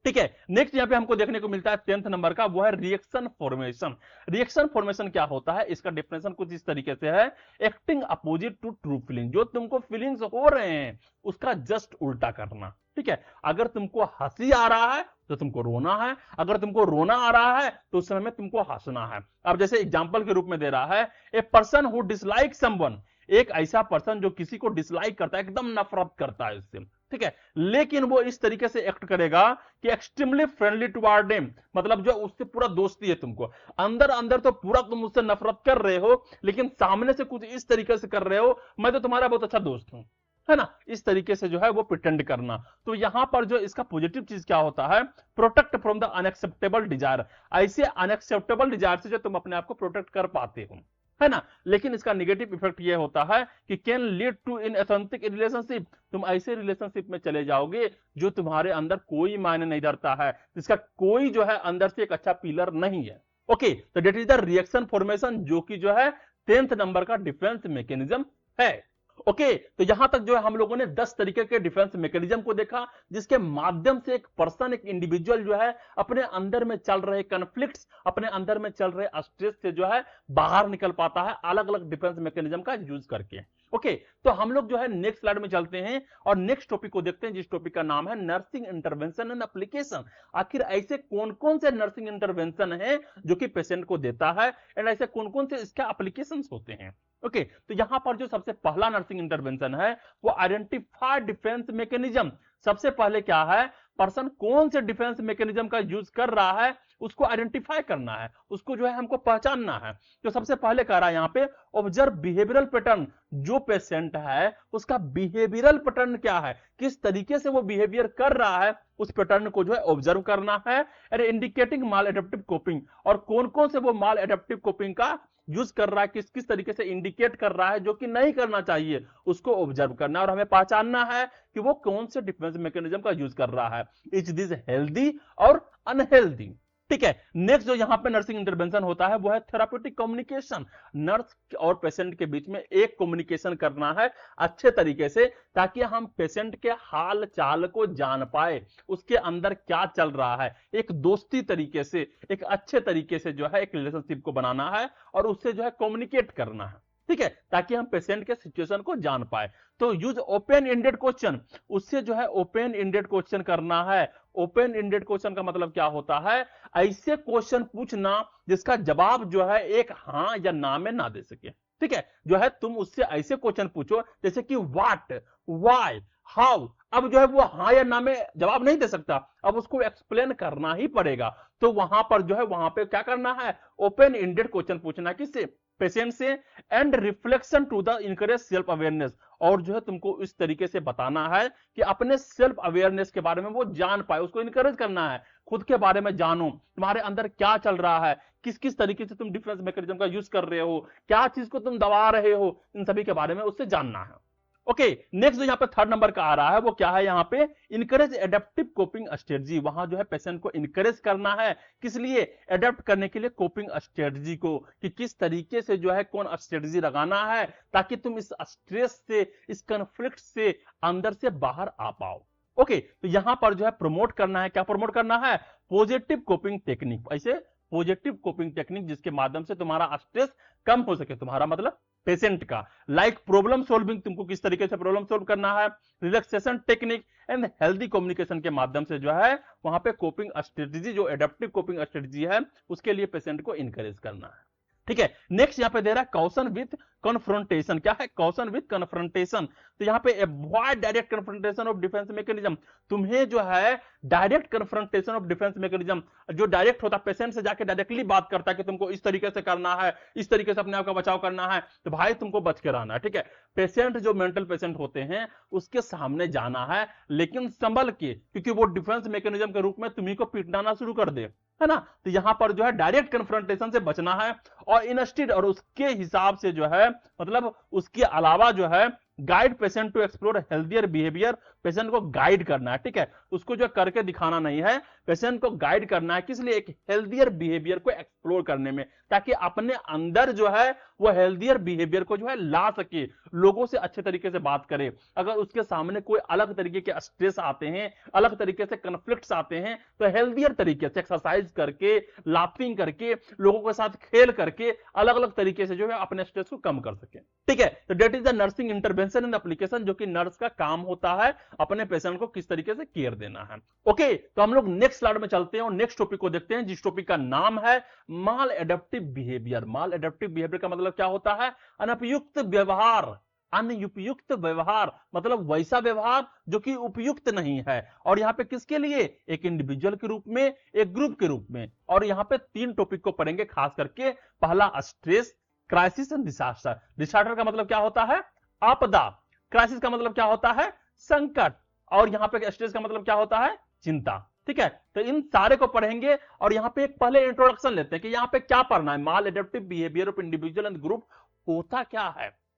ठीक है। नेक्स्ट यहां पे हमको देखने को मिलता है 10th नंबर का, वो है रिएक्शन फॉर्मेशन। रिएक्शन फॉर्मेशन क्या होता है, इसका डेफिनेशन कुछ इस तरीके से है, acting opposite to true feeling, जो तुमको फीलिंग्स हो रहे हैं उसका जस्ट उल्टा करना, ठीक है। अगर तुमको हंसी आ रहा है तो तुमको रोना है, अगर तुमको रोना आ रहा है तो उस समय तुमको हंसना है। अब जैसे एग्जांपल के रूप में दे रहा है, a person who dislike someone, एक ऐसा पर्सन जो किसी को डिसलाइक करता है, एकदम नफरत करता है उससे, ठीक है, लेकिन वो इस तरीके से एक्ट करेगा कि एक्सट्रीमली फ्रेंडली टुवर्ड हिम, मतलब जो उससे पूरा दोस्ती है तुमको, अंदर अंदर तो पूरा तुम उससे नफरत कर रहे हो, लेकिन सामने से कुछ इस तरीके से कर रहे हो, मैं तो तुम्हारा बहुत अच्छा दोस्त हूं, है ना, इस तरीके से जो है वो प्रिटेंड करना। तो यहां पर जो इसका पॉजिटिव चीज क्या होता है, protect from the unacceptable desire, ऐसे अनएक्सेप्टेबल डिजायर से जो तुम अपने आप को प्रोटेक्ट कर पाते हो, है ना। लेकिन इसका नेगेटिव इफेक्ट ये होता है कि can lead to inauthentic relationship, तुम ऐसे रिलेशनशिप में चले जाओगे जो तुम्हारे अंदर कोई मायने नहीं धरता है, जिसका कोई जो है अंदर से एक अच्छा पिलर नहीं है। ओके, तो that is the reaction formation, जो कि जो है 10th नंबर का डिफेंस मैकेनिज्म है। ओके, तो यहां तक जो है हम लोगों ने 10 तरीके के डिफेंस मैकेनिज्म को देखा, जिसके माध्यम से एक पर्सन, एक इंडिविजुअल जो है अपने अंदर में चल रहे कॉन्फ्लिक्ट्स, अपने अंदर में चल रहे स्ट्रेस से जो है बाहर निकल पाता है अलग अलग डिफेंस मैकेनिज्म का यूज करके। ओके, तो हम लोग जो है नेक्स्ट स्लाइड में चलते हैं और नेक्स्ट टॉपिक को देखते हैं, जिस टॉपिक का नाम है नर्सिंग इंटरवेंशन एंड एप्लीकेशन। आखिर ऐसे कौन कौन से नर्सिंग इंटरवेंशन है जो कि पेशेंट को देता है, एंड ऐसे कौन कौन से इसके एप्लीकेशंस होते हैं। ओके, तो यहां पर जो सबसे पहला नर्सिंग इंटरवेंशन है वो आइडेंटिफाई डिफेंस मैकेनिज्म। सबसे पहले क्या है, पर्सन कौन से डिफेंस मैकेनिज्म का यूज कर रहा है उसको आइडेंटिफाई करना है, उसको जो है हमको पहचानना है। तो सबसे पहले कह रहा है यहाँ पे ऑब्जर्व बिहेवियरल पैटर्न, जो पेशेंट है उसका बिहेवियरल पैटर्न क्या है, किस तरीके से वो बिहेवियर कर रहा है, उस पैटर्न को जो है ऑब्जर्व करना है। And indicating mall adaptive coping, और कौन कौन से वो माल एडेप्टिव कोपिंग का यूज कर रहा है, किस किस तरीके से इंडिकेट कर रहा है जो कि नहीं करना चाहिए, उसको ऑब्जर्व करना है और हमें पहचानना है कि वो कौन से डिफेंस मैकेनिज्म का यूज कर रहा है, इज दिस हेल्दी और अनहेल्दी। ठीक है, नेक्स्ट जो यहां पे नर्सिंग इंटरवेंशन होता है वो है थेराप्यूटिक कम्युनिकेशन। नर्स और पेशेंट के बीच में एक कम्युनिकेशन करना है अच्छे तरीके से, ताकि हम पेशेंट के हाल चाल को जान पाए, उसके अंदर क्या चल रहा है, एक दोस्ती तरीके से, एक अच्छे तरीके से जो है एक रिलेशनशिप को बनाना है और उससे जो है कम्युनिकेट करना है। ठीक है, ताकि हम पेशेंट के सिचुएशन को जान पाए। तो यूज ओपन एंडेड क्वेश्चन, उससे जो है ओपन एंडेड क्वेश्चन करना है। ओपन एंडेड क्वेश्चन का मतलब क्या होता है, ऐसे क्वेश्चन पूछना जिसका जवाब जो है एक हां या ना में ना दे सके। ठीक है, जो है तुम उससे ऐसे क्वेश्चन पूछो जैसे कि व्हाट, व्हाई, हाउ। अब जो है वो हाँ या ना में जवाब नहीं दे सकता, अब उसको एक्सप्लेन करना ही पड़ेगा। तो वहां पर जो है वहां पे क्या करना है, ओपन एंडेड क्वेश्चन पूछना, किससे, पेशेंट से। And reflection to the encourage self awareness, और जो है तुमको इस तरीके से बताना है कि अपने सेल्फ अवेयरनेस के बारे में वो जान पाए, उसको इनकरेज करना है, खुद के बारे में जानो, तुम्हारे अंदर क्या चल रहा है, किस किस तरीके से तुम डिफेंस मैकेनिज्म का यूज कर रहे हो, क्या चीज को तुम दबा रहे हो, इन सभी के बारे में उससे जानना है। ओके, नेक्स्ट जो यहाँ पे थर्ड नंबर का आ रहा है वो क्या है, यहाँ पे इनकरेज एडेप्टिव कोपिंग स्ट्रेटजी। वहां जो है पेशेंट को इनकरेज करना है, किस लिए, एडेप्ट करने के लिए कोपिंग स्ट्रेटजी को, कि किस तरीके से जो है कौन स्ट्रेटजी लगाना है ताकि तुम इस स्ट्रेस से, इस कॉन्फ्लिक्ट से अंदर से बाहर आ पाओ। ओके, तो यहां पर जो है प्रमोट करना है, क्या प्रमोट करना है, पॉजिटिव कोपिंग टेक्निक। ऐसे पॉजिटिव कोपिंग टेक्निक जिसके माध्यम से तुम्हारा स्ट्रेस कम हो सके, तुम्हारा मतलब पेशेंट का। लाइक प्रॉब्लम सॉल्विंग, तुमको किस तरीके से प्रॉब्लम सॉल्व करना है, relaxation technique and healthy communication के माध्यम से जो है वहां पे कोपिंग स्ट्रेटजी, जो एडेप्टिव कोपिंग स्ट्रेटजी है उसके लिए पेशेंट को इंकरेज करना है। ठीक है, नेक्स्ट यहां पे दे रहा है कॉशन विथ कन्फ्रंटेशन। क्या है, कॉशन विथ कन्फ्रंटेशन। तो यहां पे avoid direct confrontation of defence mechanism, तुम्हें जो है direct confrontation of defence mechanism, जो डायरेक्ट होता है, पेशेंट से जाके डायरेक्टली बात करता है कि तुमको इस तरीके से करना है, इस तरीके से अपने आप का बचाव करना है, तो भाई तुमको बच के रहना है। ठीक है, पेशेंट जो मेंटल पेशेंट होते हैं उसके सामने जाना है, लेकिन संभल के, क्योंकि वो डिफेंस मैकेनिज्म के रूप में तुम्ही को पीटना शुरू कर दे, है ना। तो यहां पर जो है डायरेक्ट कन्फ्रंटेशन से बचना है, और इंस्टेड, और उसके हिसाब से जो है, मतलब उसके अलावा जो है guide patient to explore healthier behaviour, patient को गाइड करना है। ठीक है, उसको जो करके दिखाना नहीं है, पेशेंट को गाइड करना है, किस लिए, एक हेल्दियर बिहेवियर को एक्सप्लोर करने में, ताकि अपने अंदर जो है वो हेल्दियर बिहेवियर को जो है ला सके, लोगों से अच्छे तरीके से बात करे। अगर उसके सामने कोई अलग तरीके के स्ट्रेस आते हैं, अलग तरीके से कन्फ्लिक्ट्स आते हैं, तो हेल्दियर तरीके से एक्सरसाइज करके, लाफिंग करके, लोगों के साथ खेल करके, अलग अलग तरीके से जो है अपने स्ट्रेस को कम कर सके। ठीक है, तो that is the nursing intervention in application, जो कि नर्स का काम होता है अपने पेशेंट को किस तरीके से केयर देना है। ओके, तो हम लोग नेक्स्ट स्लाइड में चलते हैं और नेक्स्ट टॉपिक को देखते हैं, जिस टॉपिक का नाम है माल एडेप्टिव बिहेवियर। माल एडेप्टिव बिहेवियर का मतलब क्या होता है, अनुपयुक्त व्यवहार। अनुपयुक्त व्यवहार मतलब वैसा व्यवहार जो कि उपयुक्त नहीं है, और यहां पे किसके लिए, एक इंडिविजुअल के रूप में, एक ग्रुप के रूप में। और यहां पे तीन टॉपिक को पढ़ेंगे खास करके, पहला stress, crisis and disaster. Disaster का मतलब क्या होता है, आपदा। क्राइसिस का मतलब क्या होता है, संकट। और यहां पे स्ट्रेस का मतलब क्या होता है, चिंता। ठीक है, तो इन सारे को पढ़ेंगे, और यहां पे एक पहले इंट्रोडक्शन लेते हैं कि यहां पे क्या पढ़ना है, maladaptive behaviour of individual and group होता क्या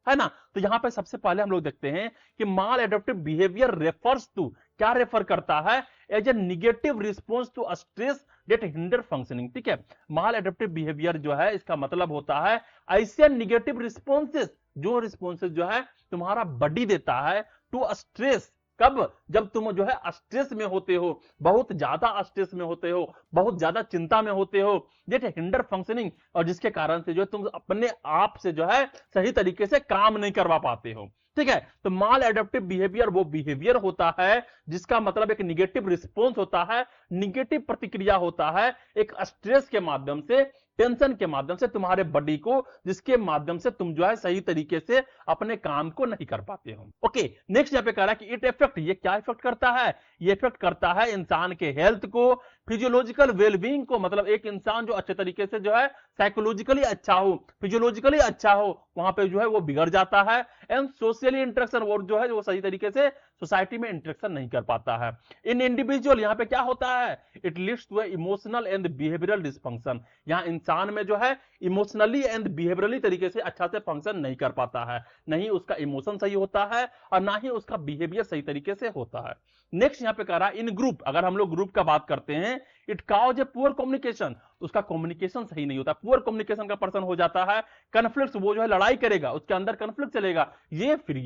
है ना। तो यहां पे सबसे पहले हम लोग देखते हैं कि maladaptive behaviour refers to, क्या रेफर करता है, as a negative response to stress that hinder functioning. ठीक है, माल एडेप्टिव बिहेवियर जो है इसका मतलब होता है ऐसे निगेटिव रिस्पॉन्सेस, जो रिस्पॉन्सेस जो है तुम्हारा बॉडी देता है टू स्ट्रेस। कब, जब तुम जो है स्ट्रेस में होते हो, बहुत ज्यादा स्ट्रेस में होते हो, बहुत ज्यादा चिंता में होते हो, दैट हिंडर फंक्शनिंग, और जिसके कारण से जो तुम अपने आप से जो है सही तरीके से काम नहीं करवा पाते हो। ठीक है। तो माल एडेप्टिव बिहेवियर वो बिहेवियर होता है जिसका मतलब एक निगेटिव रिस्पॉन्स होता है, निगेटिव प्रतिक्रिया होता है एक स्ट्रेस के माध्यम से, टेंशन के माध्यम से तुम्हारे बॉडी को, जिसके माध्यम से तुम जो है सही तरीके से अपने काम को नहीं कर पाते हो। ओके, नेक्स्ट यहां पे कह रहा है कि इट इफेक्ट, ये क्या इफेक्ट करता है? ये इफेक्ट करता है इंसान के हेल्थ को, फिजियोलॉजिकल वेलबींग को, मतलब एक इंसान जो अच्छे तरीके से जो है साइकोलॉजिकली अच्छा हो, फिजियोलॉजिकली अच्छा हो, वहां पे जो है वो बिगड़ जाता है। एंड सोशली इंटरेक्शन, वो जो है वो सही तरीके से सोसाइटी में इंटरेक्शन नहीं कर पाता है। इन इंडिविजुअल, यहां पे क्या होता है? It leads to emotional and behavioural dysfunction. यहां इंसान में जो है इमोशनली एंड बिहेवियरली तरीके से अच्छा से फंक्शन नहीं कर पाता है, नहीं उसका इमोशन सही होता है और ना ही उसका बिहेवियर सही तरीके से होता है। नेक्स्ट यहां पे कह रहा है इन ग्रुप, अगर हम लोग ग्रुप का बात करते हैं, it cause a poor communication, उसका कम्युनिकेशन सही नहीं होता, पुअर कम्युनिकेशन का पर्सन हो जाता है। कॉन्फ्लिक्ट्स, वो जो है लड़ाई करेगा, उसके अंदर कॉन्फ्लिक्ट चलेगा, ये फिर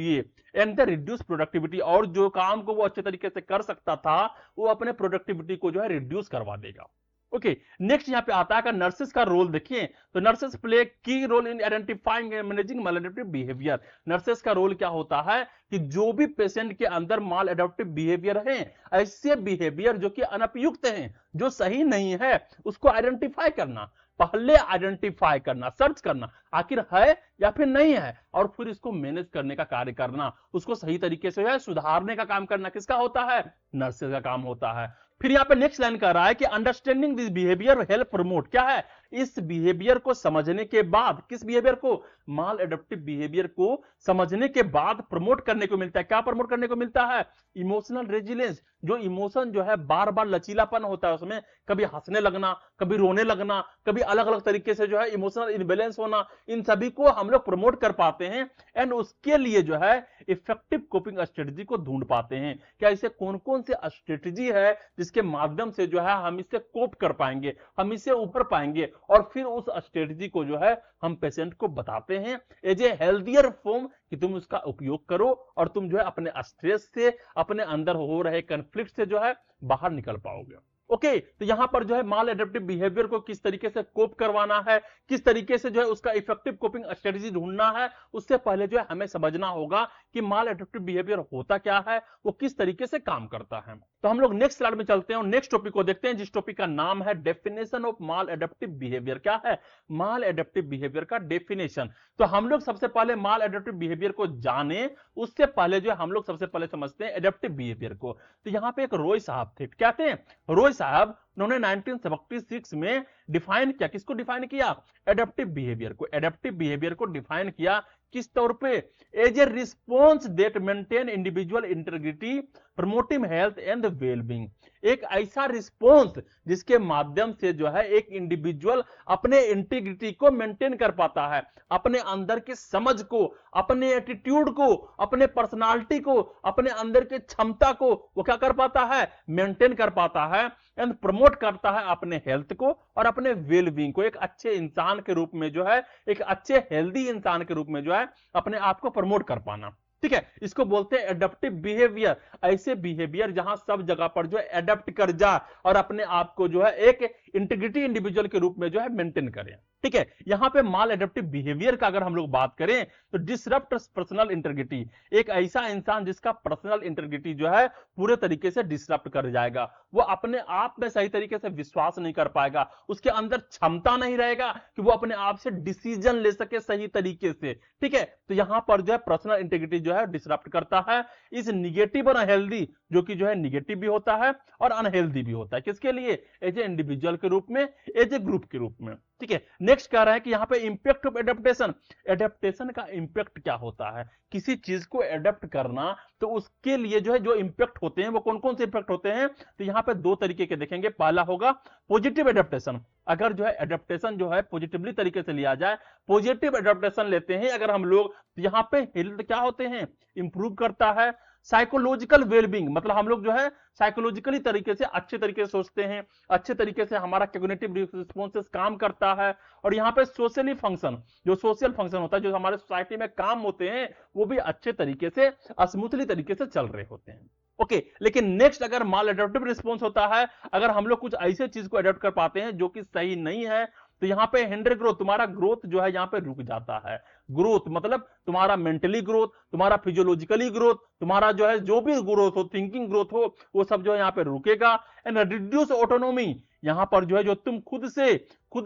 ये एंड द रिड्यूस प्रोडक्टिविटी, और जो काम को वो अच्छे तरीके से कर सकता था वो अपने प्रोडक्टिविटी को जो है रिड्यूस करवा देगा। ओके, नेक्स्ट यहां पे आता है नर्सेस का रोल देखिए, तो nurses play key role in identifying and managing maladaptive behaviour. Nurses का रोल क्या होता है कि जो भी पेशेंट के अंदर माल एडेप्टिव बिहेवियर है, ऐसे बिहेवियर जो कि अनुपयुक्त हैं, जो सही नहीं है, उसको आइडेंटिफाई करना, पहले आइडेंटिफाई करना, सर्च करना आखिर है या फिर नहीं है, और फिर इसको मैनेज करने का कार्य करना, उसको सही तरीके से है सुधारने का काम करना किसका होता है? नर्सेस का काम होता है। फिर यहां पे नेक्स्ट लाइन कह रहा है कि understanding this behaviour help promote, क्या है? इस बिहेवियर को समझने के बाद, किस बिहेवियर को? माल एडेप्टिव बिहेवियर को समझने के बाद प्रमोट करने को मिलता है, क्या प्रमोट करने को मिलता है? इमोशनल रेजिलेंस, जो इमोशन जो है बार बार लचीलापन होता है उसमें, कभी हंसने लगना, कभी रोने लगना, कभी अलग अलग तरीके से जो है इमोशनल इनबैलेंस होना, इन सभी को हम लोग प्रमोट कर पाते हैं। एंड उसके लिए जो है इफेक्टिव कोपिंग स्ट्रेटजी को ढूंढ पाते हैं, क्या ऐसे कौन कौन से स्ट्रेटजी है जिसके माध्यम से जो है हम इससे कोप कर पाएंगे, हम इससे ऊपर पाएंगे, और फिर उस स्ट्रेटजी को जो है हम पेशेंट को बताते हैं एज ए हेल्दियर फॉर्म कि तुम उसका उपयोग करो और तुम जो है अपने स्ट्रेस से, अपने अंदर हो रहे कॉन्फ्लिक्ट से जो है बाहर निकल पाओगे। ओके, तो यहां पर जो है माल एडेप्टिव बिहेवियर को किस तरीके से कोप करवाना है, किस तरीके से जो है उसका इफेक्टिव कोपिंग स्ट्रेटजी ढूंढना है, उससे पहले जो है हमें समझना होगा कि माल एडेप्टिव बिहेवियर होता क्या है, वो किस तरीके से काम करता है। तो हम लोग नेक्स्ट स्लाइड में चलते हैं और नेक्स्ट टॉपिक को देखते हैं, जिस टॉपिक का नाम है definition of mall adaptive behaviour. क्या है माल एडेप्टिव बिहेवियर का डेफिनेशन? तो हम लोग सबसे पहले माल एडेप्टिव बिहेवियर को जाने, उससे पहले जो है हम लोग सबसे पहले समझते हैं एडेप्टिव बिहेवियर को। तो यहां पे एक रॉय साहब थे, क्या थे? रॉय साहब, उन्होंने 1976 में डिफाइन किया, किसको डिफाइन किया? एडेप्टिव बिहेवियर को। एडेप्टिव बिहेवियर को डिफाइन किया किस तौर पे? As a response that maintain individual integrity, promoting health and wellbeing. एक ऐसा रिस्पॉन्स जिसके माध्यम से जो है एक इंडिविजुअल अपने इंटीग्रिटी को मेंटेन कर पाता है, अपने अंदर की समझ को, अपने एटीट्यूड को, अपने पर्सनालिटी को, अपने अंदर की क्षमता को वो क्या कर पाता है? मेंटेन कर पाता है। एंड प्रमोट करता है अपने हेल्थ को और अपने वेलबींग को, एक अच्छे इंसान के रूप में जो है, एक अच्छे हेल्दी इंसान के रूप में जो है अपने आप को प्रमोट कर पाना। ठीक है, इसको बोलते हैं एडेप्टिव बिहेवियर। ऐसे बिहेवियर जहां सब जगह पर जो है एडेप्ट कर जा और अपने आप को जो है एक इंटीग्रिटी इंडिविजुअल के रूप में जो है मेंटेन करें। ठीक है, यहां पे माल एडेप्टिव बिहेवियर का अगर हम लोग बात करें तो डिसरप्ट पर्सनल इंटीग्रिटी, एक ऐसा इंसान जिसका पर्सनल इंटीग्रिटी जो है पूरे तरीके से डिसरप्ट कर जाएगा, वो अपने आप में सही तरीके से विश्वास नहीं कर पाएगा, उसके अंदर क्षमता नहीं रहेगा कि वो अपने आप से डिसीजन ले सके सही तरीके से। ठीक है, तो यहां पर जो है पर्सनल इंटीग्रिटी जो है डिसरप्ट करता है। इस निगेटिव और अनहेल्दी, जो कि जो है निगेटिव भी होता है और अनहेल्दी भी होता है, किसके लिए? एज ए इंडिविजुअल के रूप में, एज ए ग्रुप के रूप में। ठीक है, नेक्स्ट कह रहा है कि यहां पे इंपैक्ट ऑफ एडेप्टेशन। एडेप्टेशन का इंपैक्ट क्या होता है? किसी चीज को एडेप्ट करना, तो उसके लिए जो है जो इंपैक्ट होते हैं वो कौन कौन से इंपैक्ट होते हैं? तो यहां पे दो तरीके के देखेंगे। पहला होगा पॉजिटिव एडेप्टेशन, अगर जो है एडेप्टेशन जो है पॉजिटिवली तरीके से लिया जाए, पॉजिटिव एडेप्टेशन लेते हैं अगर हम लोग, तो यहां पे हेल्थ क्या होते हैं? इंप्रूव करता है। साइकोलॉजिकल वेलबींग, मतलब हम लोग जो है साइकोलॉजिकली तरीके से अच्छे तरीके से सोचते हैं, अच्छे तरीके से हमारा कॉग्निटिव रिस्पॉन्सेस काम करता है। और यहाँ पे सोशली फंक्शन, जो सोशल फंक्शन होता है, जो हमारे सोसाइटी में काम होते हैं, वो भी अच्छे तरीके से स्मूथली तरीके से चल रहे होते हैं। ओके, लेकिन नेक्स्ट अगर माल एडेप्टिव रिस्पॉन्स होता है, अगर हम लोग कुछ ऐसे चीज को एडेप्ट कर पाते हैं जो कि सही नहीं है, तो यहां पे हिंडर ग्रोथ, तुम्हारा ग्रोथ जो है यहां पे रुक जाता है। ग्रोथ मतलब तुम्हारा मेंटली ग्रोथ, तुम्हारा फिजियोलॉजिकली ग्रोथ, तुम्हारा जो है जो भी ग्रोथ हो, थिंकिंग ग्रोथ हो, वो सब जो है यहाँ पे रुकेगा। एंड रिड्यूस ऑटोनोमी, यहां पर जो है जो तुम खुद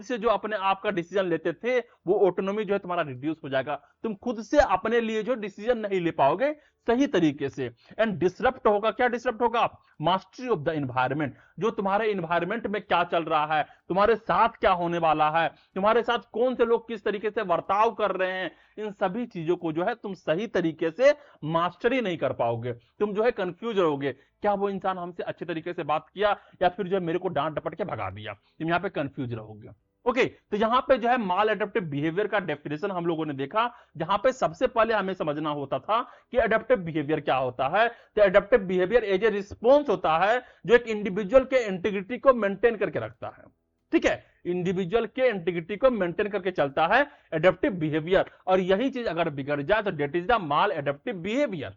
से जो अपने आप का डिसीजन लेते थे, वो ऑटोनोमी जो है तुम्हारा रिड्यूस हो जाएगा। तुम खुद से अपने लिए जो डिसीजन नहीं ले पाओगे सही तरीके से। एंड डिसरप्ट होगा, क्या डिसरप्ट होगा? मास्टरी ऑफ द एनवायरमेंट, जो तुम्हारे एनवायरमेंट में क्या चल रहा है, तुम्हारे साथ क्या होने वाला है, तुम्हारे साथ कौन से लोग किस तरीके से बर्ताव कर रहे हैं, इन सभी चीजों को जो है तुम सही तरीके से मास्टरी नहीं कर पाओगे। तुम जो है कंफ्यूज रहोगे, क्या वो इंसान हमसे अच्छे तरीके से बात किया या फिर जो है मेरे को डांट डपट के भगा दिया। तुम यहाँ पे कंफ्यूज रहोगे। ओके, तो यहां पे जो है माल एडेप्टिव बिहेवियर का डेफिनेशन हम लोगों ने देखा, जहां पे सबसे पहले हमें समझना होता था कि एडेप्टिव बिहेवियर क्या होता है। तो adaptive behaviour as a response होता है जो एक इंडिविजुअल के इंटीग्रिटी को मेंटेन करके रखता है। ठीक है, इंडिविजुअल के इंटीग्रिटी को मेंटेन करके चलता है एडेप्टिव बिहेवियर, और यही चीज अगर बिगड़ जाए तो that is the maladaptive behaviour.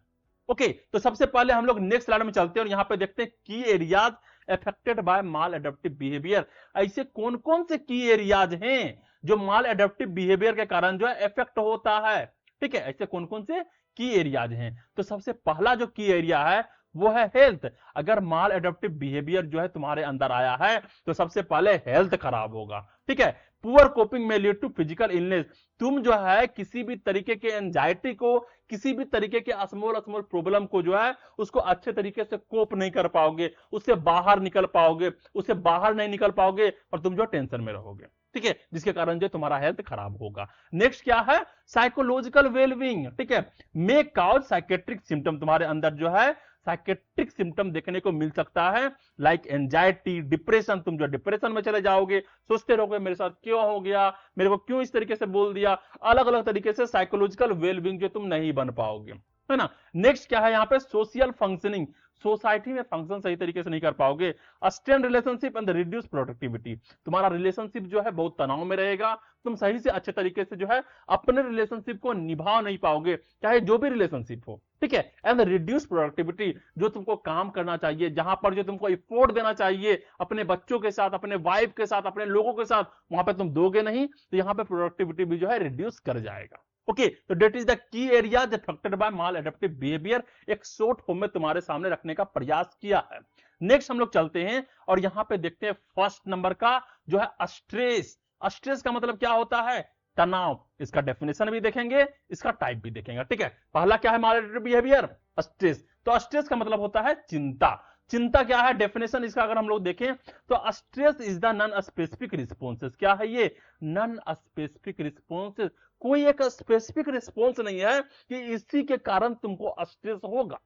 Okay, तो सबसे पहले हम लोग नेक्स्ट स्लाइड में चलते हैं और यहां पे देखते हैं की areas affected by maladaptive behaviour. ऐसे कौन कौन से की एरियाज हैं जो माल एडेप्टिव बिहेवियर के कारण जो है इफेक्ट होता है। ठीक है, ऐसे कौन कौन से की एरियाज हैं? तो सबसे पहला जो की एरिया है वो है हेल्थ। अगर माल एडेप्टिव बिहेवियर जो है तुम्हारे अंदर आया है तो सबसे पहले हेल्थ खराब होगा। ठीक है, पुअर कोपिंग में लीड टू फिजिकल इलनेस। तुम जो है किसी भी तरीके के एंजाइटी को, किसी भी तरीके के स्मॉल स्मॉल प्रॉब्लम को जो है उसको अच्छे तरीके से कोप नहीं कर पाओगे, उससे बाहर निकल पाओगे, उससे बाहर नहीं निकल पाओगे और तुम जो टेंशन में रहोगे। ठीक है, जिसके कारण जो तुम्हारा हेल्थ खराब होगा। नेक्स्ट क्या है? Psychological wellbeing. ठीक है, मे कॉज साइकेट्रिक सिम्टम, तुम्हारे अंदर जो है साइकेट्रिक सिम्टम देखने को मिल सकता है, लाइक एंजाइटी, डिप्रेशन। तुम जो डिप्रेशन में चले जाओगे, सोचते रहोगे मेरे साथ क्यों हो गया, मेरे को क्यों इस तरीके से बोल दिया, अलग अलग तरीके से साइकोलॉजिकल वेलबींग जो तुम नहीं बन पाओगे, है ना। नेक्स्ट क्या है यहाँ पे? सोशल फंक्शनिंग, सोसाइटी में फंक्शन सही तरीके से नहीं कर पाओगे। Strain relationship and reduce productivity, तुम्हारा रिलेशनशिप जो है बहुत तनाव में रहेगा, तुम सही से अच्छे तरीके से जो है अपने रिलेशनशिप को निभा नहीं पाओगे, चाहे जो भी रिलेशनशिप हो। ठीक है, एंड रिड्यूस प्रोडक्टिविटी, जो तुमको काम करना चाहिए, जहां पर जो तुमको एफोर्ट देना चाहिए अपने बच्चों के साथ, अपने वाइफ के साथ, अपने लोगों के साथ, वहां पे तुम दोगे नहीं, तो यहां पे प्रोडक्टिविटी भी जो है रिड्यूस कर जाएगा। ओके, तो that is the key area affected by maladaptive behaviour, एक शॉर्ट फॉर्म में तुम्हारे सामने रखने का प्रयास किया है। नेक्स्ट हम लोग चलते हैं और यहां पे देखते हैं फर्स्ट नंबर का जो है स्ट्रेस। स्ट्रेस का मतलब क्या होता है? तनाव। इसका डेफिनेशन भी देखेंगे, इसका टाइप भी देखेंगे। ठीक है, पहला क्या है माल एडेप्टिव बिहेवियर? स्ट्रेस। तो स्ट्रेस का मतलब होता है चिंता। चिंता क्या है? डेफिनेशन इसका अगर हम लोग देखें तो stress is the non specific responses. क्या है ये? Non specific responses. कोई एक स्पेसिफिक रिस्पॉन्स नहीं है कि इसी के कारण तुमको स्ट्रेस होगा।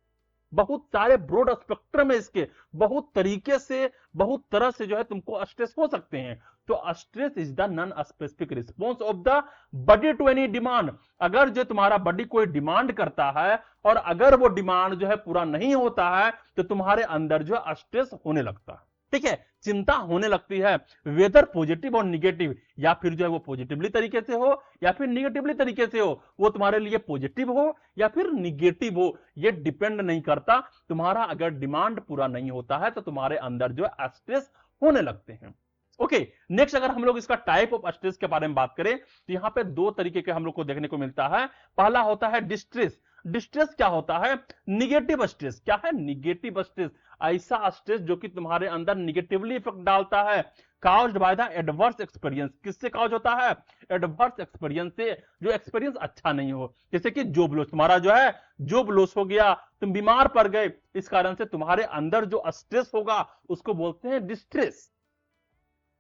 बहुत सारे ब्रॉड स्पेक्ट्रम है इसके, बहुत तरीके से, बहुत तरह से जो है तुमको स्ट्रेस हो सकते हैं। तो stress is the non specific response of the body to any demand. अगर जो तुम्हारा बॉडी कोई डिमांड करता है और अगर वो डिमांड जो है पूरा नहीं होता है तो तुम्हारे अंदर जो है स्ट्रेस होने लगता है। ठीक है, चिंता होने लगती है, वेदर पॉजिटिव और निगेटिव, या फिर जो है वो पॉजिटिवली तरीके से हो या फिर निगेटिवली तरीके से हो, वो तुम्हारे लिए पॉजिटिव हो या फिर निगेटिव हो, ये डिपेंड नहीं करता। तुम्हारा अगर डिमांड पूरा नहीं होता है तो तुम्हारे अंदर जो है स्ट्रेस होने लगते हैं। ओके, नेक्स्ट अगर हम लोग इसका टाइप ऑफ स्ट्रेस के बारे में बात करें तो यहां पे दो तरीके के हम लोग को देखने को मिलता है। पहला होता है डिस्ट्रेस। डिस्ट्रेस क्या होता है? Negative stress. क्या है? निगेटिव स्ट्रेस, ऐसा स्ट्रेस जो कि तुम्हारे अंदर निगेटिवली इफेक्ट डालता है। Caused by the adverse experience. किससे काउज होता है? एडवर्स एक्सपीरियंस से, जो एक्सपीरियंस अच्छा नहीं हो, जैसे कि जॉब लॉस। तुम्हारा जो है जॉब लॉस हो गया, तुम बीमार पड़ गए, इस कारण से तुम्हारे अंदर जो स्ट्रेस होगा उसको बोलते हैं डिस्ट्रेस।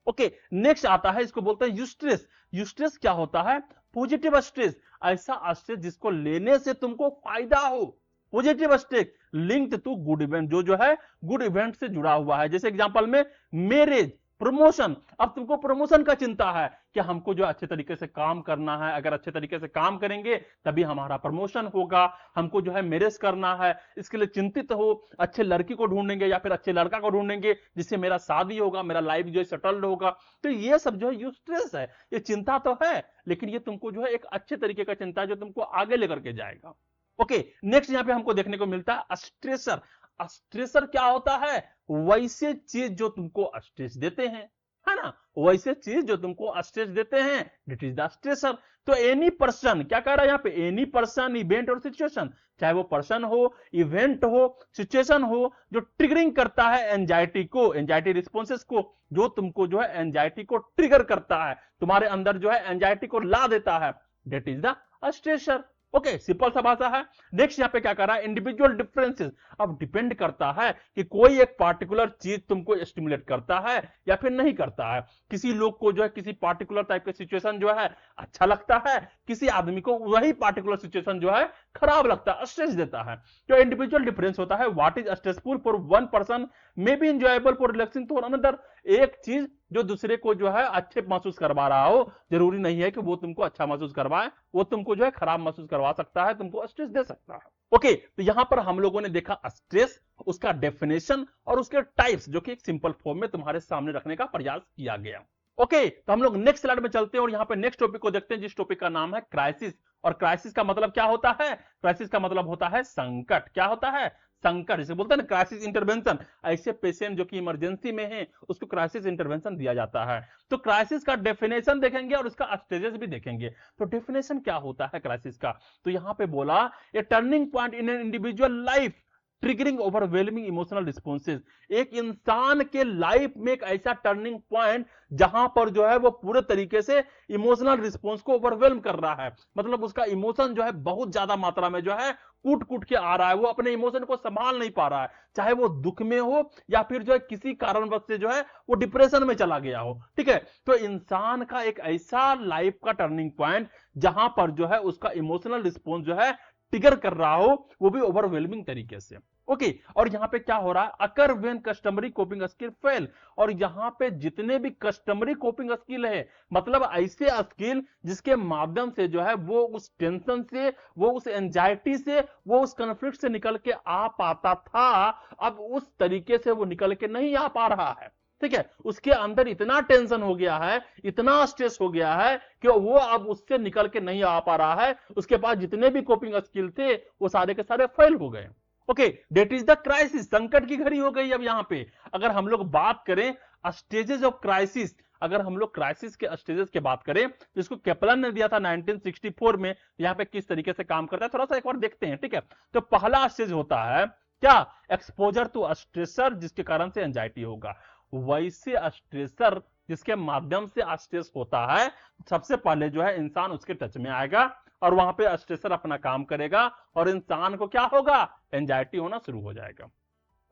ओके, नेक्स्ट आता है, इसको बोलते हैं यूस्ट्रेस। यूस्ट्रेस क्या होता है? पॉजिटिव स्ट्रेस, ऐसा स्ट्रेस जिसको लेने से तुमको फायदा हो। Positive stress linked to good event, जो है गुड इवेंट से जुड़ा हुआ है। जैसे एग्जांपल में मैरिज, प्रमोशन। अब तुमको प्रमोशन का चिंता है कि हमको जो अच्छे तरीके से काम करना है, अगर अच्छे तरीके से काम करेंगे तभी हमारा प्रमोशन होगा। हमको जो है मैरिज करना है, इसके लिए चिंतित हो, अच्छे लड़की को ढूंढेंगे या फिर अच्छे लड़का को ढूंढेंगे जिससे मेरा शादी होगा, मेरा लाइफ जो है सेटल्ड होगा। तो ये सब जो है यूस्ट्रेस है, ये चिंता तो है लेकिन ये तुमको जो है एक अच्छे तरीके का चिंता है जो तुमको आगे लेकर के जाएगा। ओके, नेक्स्ट यहां पे हमको देखने को मिलता है स्ट्रेसर। स्ट्रेसर क्या होता है? वैसे चीज जो तुमको स्ट्रेस देते हैं, है ना, वैसे चीज जो तुमको स्ट्रेस देते हैं, दिट इज द स्ट्रेसर। तो एनी पर्सन, क्या कह रहा है यहाँ पे, एनी पर्सन, इवेंट और सिचुएशन, चाहे वो पर्सन हो, इवेंट हो, सिचुएशन हो, जो ट्रिगरिंग करता है एंजाइटी को, एंजाइटी रिस्पॉन्सेस को, जो तुमको जो है एंजाइटी को ट्रिगर करता है, तुम्हारे अंदर जो है एंजाइटी को ला देता है, that is the stressor. Okay, simple सा भाषा है। नेक्स्ट यहाँ पे क्या कर रहा है, इंडिविजुअल डिफरेंसेस। अब डिपेंड करता है कि कोई एक पार्टिकुलर चीज तुमको स्टिमुलेट करता है या फिर नहीं करता है। किसी लोग को जो है किसी पार्टिकुलर टाइप के सिचुएशन जो है अच्छा लगता है, किसी आदमी को वही पार्टिकुलर सिचुएशन जो है खराब लगता है, स्ट्रेस देता है। तो इंडिविजुअल डिफरेंस होता है, what is stressful for one person may be enjoyable for relaxing for another. एक चीज जो दूसरे को जो है अच्छे महसूस करवा रहा हो, जरूरी नहीं है कि वो तुमको अच्छा महसूस करवाए, वो तुमको जो है खराब महसूस करवा सकता है, तुमको स्ट्रेस दे सकता है। ओके, तो यहां पर हम लोगों ने देखा स्ट्रेस, उसका डेफिनेशन और उसके टाइप्स, जो कि एक सिंपल फॉर्म में तुम्हारे सामने रखने का प्रयास किया गया। ओके, तो हम लोग नेक्स्ट स्लाइड में चलते हैं और यहां पे नेक्स्ट टॉपिक को देखते हैं, जिस टॉपिक का नाम है क्राइसिस। और क्राइसिस का मतलब क्या होता है, क्राइसिस का मतलब होता है संकट। क्या होता है, संकट, जिसे बोलते हैं ना क्राइसिस इंटरवेंशन। ऐसे पेशेंट जो कि इमरजेंसी में है, उसको क्राइसिस इंटरवेंशन दिया जाता है। तो क्राइसिस का डेफिनेशन देखेंगे और इसका स्टेजेस भी देखेंगे। तो डेफिनेशन क्या होता है क्राइसिस का, तो यहां पे बोला a turning point in an individual life triggering overwhelming emotional responses. एक इंसान के लाइफ में एक ऐसा टर्निंग पॉइंट जहां पर जो है वो पूरे तरीके से इमोशनल रिस्पॉन्स को ओवरवेलम कर रहा है, मतलब उसका इमोशन जो है बहुत ज्यादा मात्रा में जो है कूट कूट के आ रहा है, वो अपने इमोशन को संभाल नहीं पा रहा है, चाहे वो दुख में हो या फिर जो है किसी कारणवश से जो है वो डिप्रेशन में चला गया हो। ठीक है, तो इंसान का एक ऐसा लाइफ का टर्निंग पॉइंट जहां पर जो है उसका इमोशनल रिस्पॉन्स जो है ट्रिगर कर रहा हो, वो भी ओवरवेलमिंग तरीके से। ओके, और यहां पे क्या हो रहा है, occur when customary coping skill fail. और यहां पे जितने भी कस्टमरी कोपिंग स्किल है, मतलब ऐसे स्किल जिसके माध्यम से जो है वो उस टेंशन से, वो उस एंजाइटी से, वो उस कॉन्फ्लिक्ट से निकल के आ पाता था, अब उस तरीके से वो निकल के नहीं आ पा रहा है। ठीक है, उसके अंदर इतना टेंशन हो गया है, इतना स्ट्रेस हो गया है कि वो अब उससे निकल के नहीं आ पा रहा है, उसके पास जितने भी कोपिंग स्किल थे वो सारे के सारे फेल हो गए। Okay, that is the crisis, संकट की घड़ी हो गई। अब यहां पे अगर हम लोग बात करें स्टेजेस ऑफ क्राइसिस, अगर हम लोग क्राइसिस के स्टेजेस की बात करें, जिसको केपलन ने दिया था 1964 में, यहां पे किस तरीके से काम करता है थोड़ा सा एक बार देखते हैं। ठीक है, तो पहला स्टेज होता है क्या, एक्सपोजर टू स्ट्रेसर, जिसके कारण से एंजाइटी होगा। वैसे स्ट्रेसर जिसके माध्यम से स्ट्रेस होता है, सबसे पहले जो है इंसान उसके टच में आएगा और वहां पे स्ट्रेसर अपना काम करेगा और इंसान को क्या होगा, एंजाइटी होना शुरू हो जाएगा।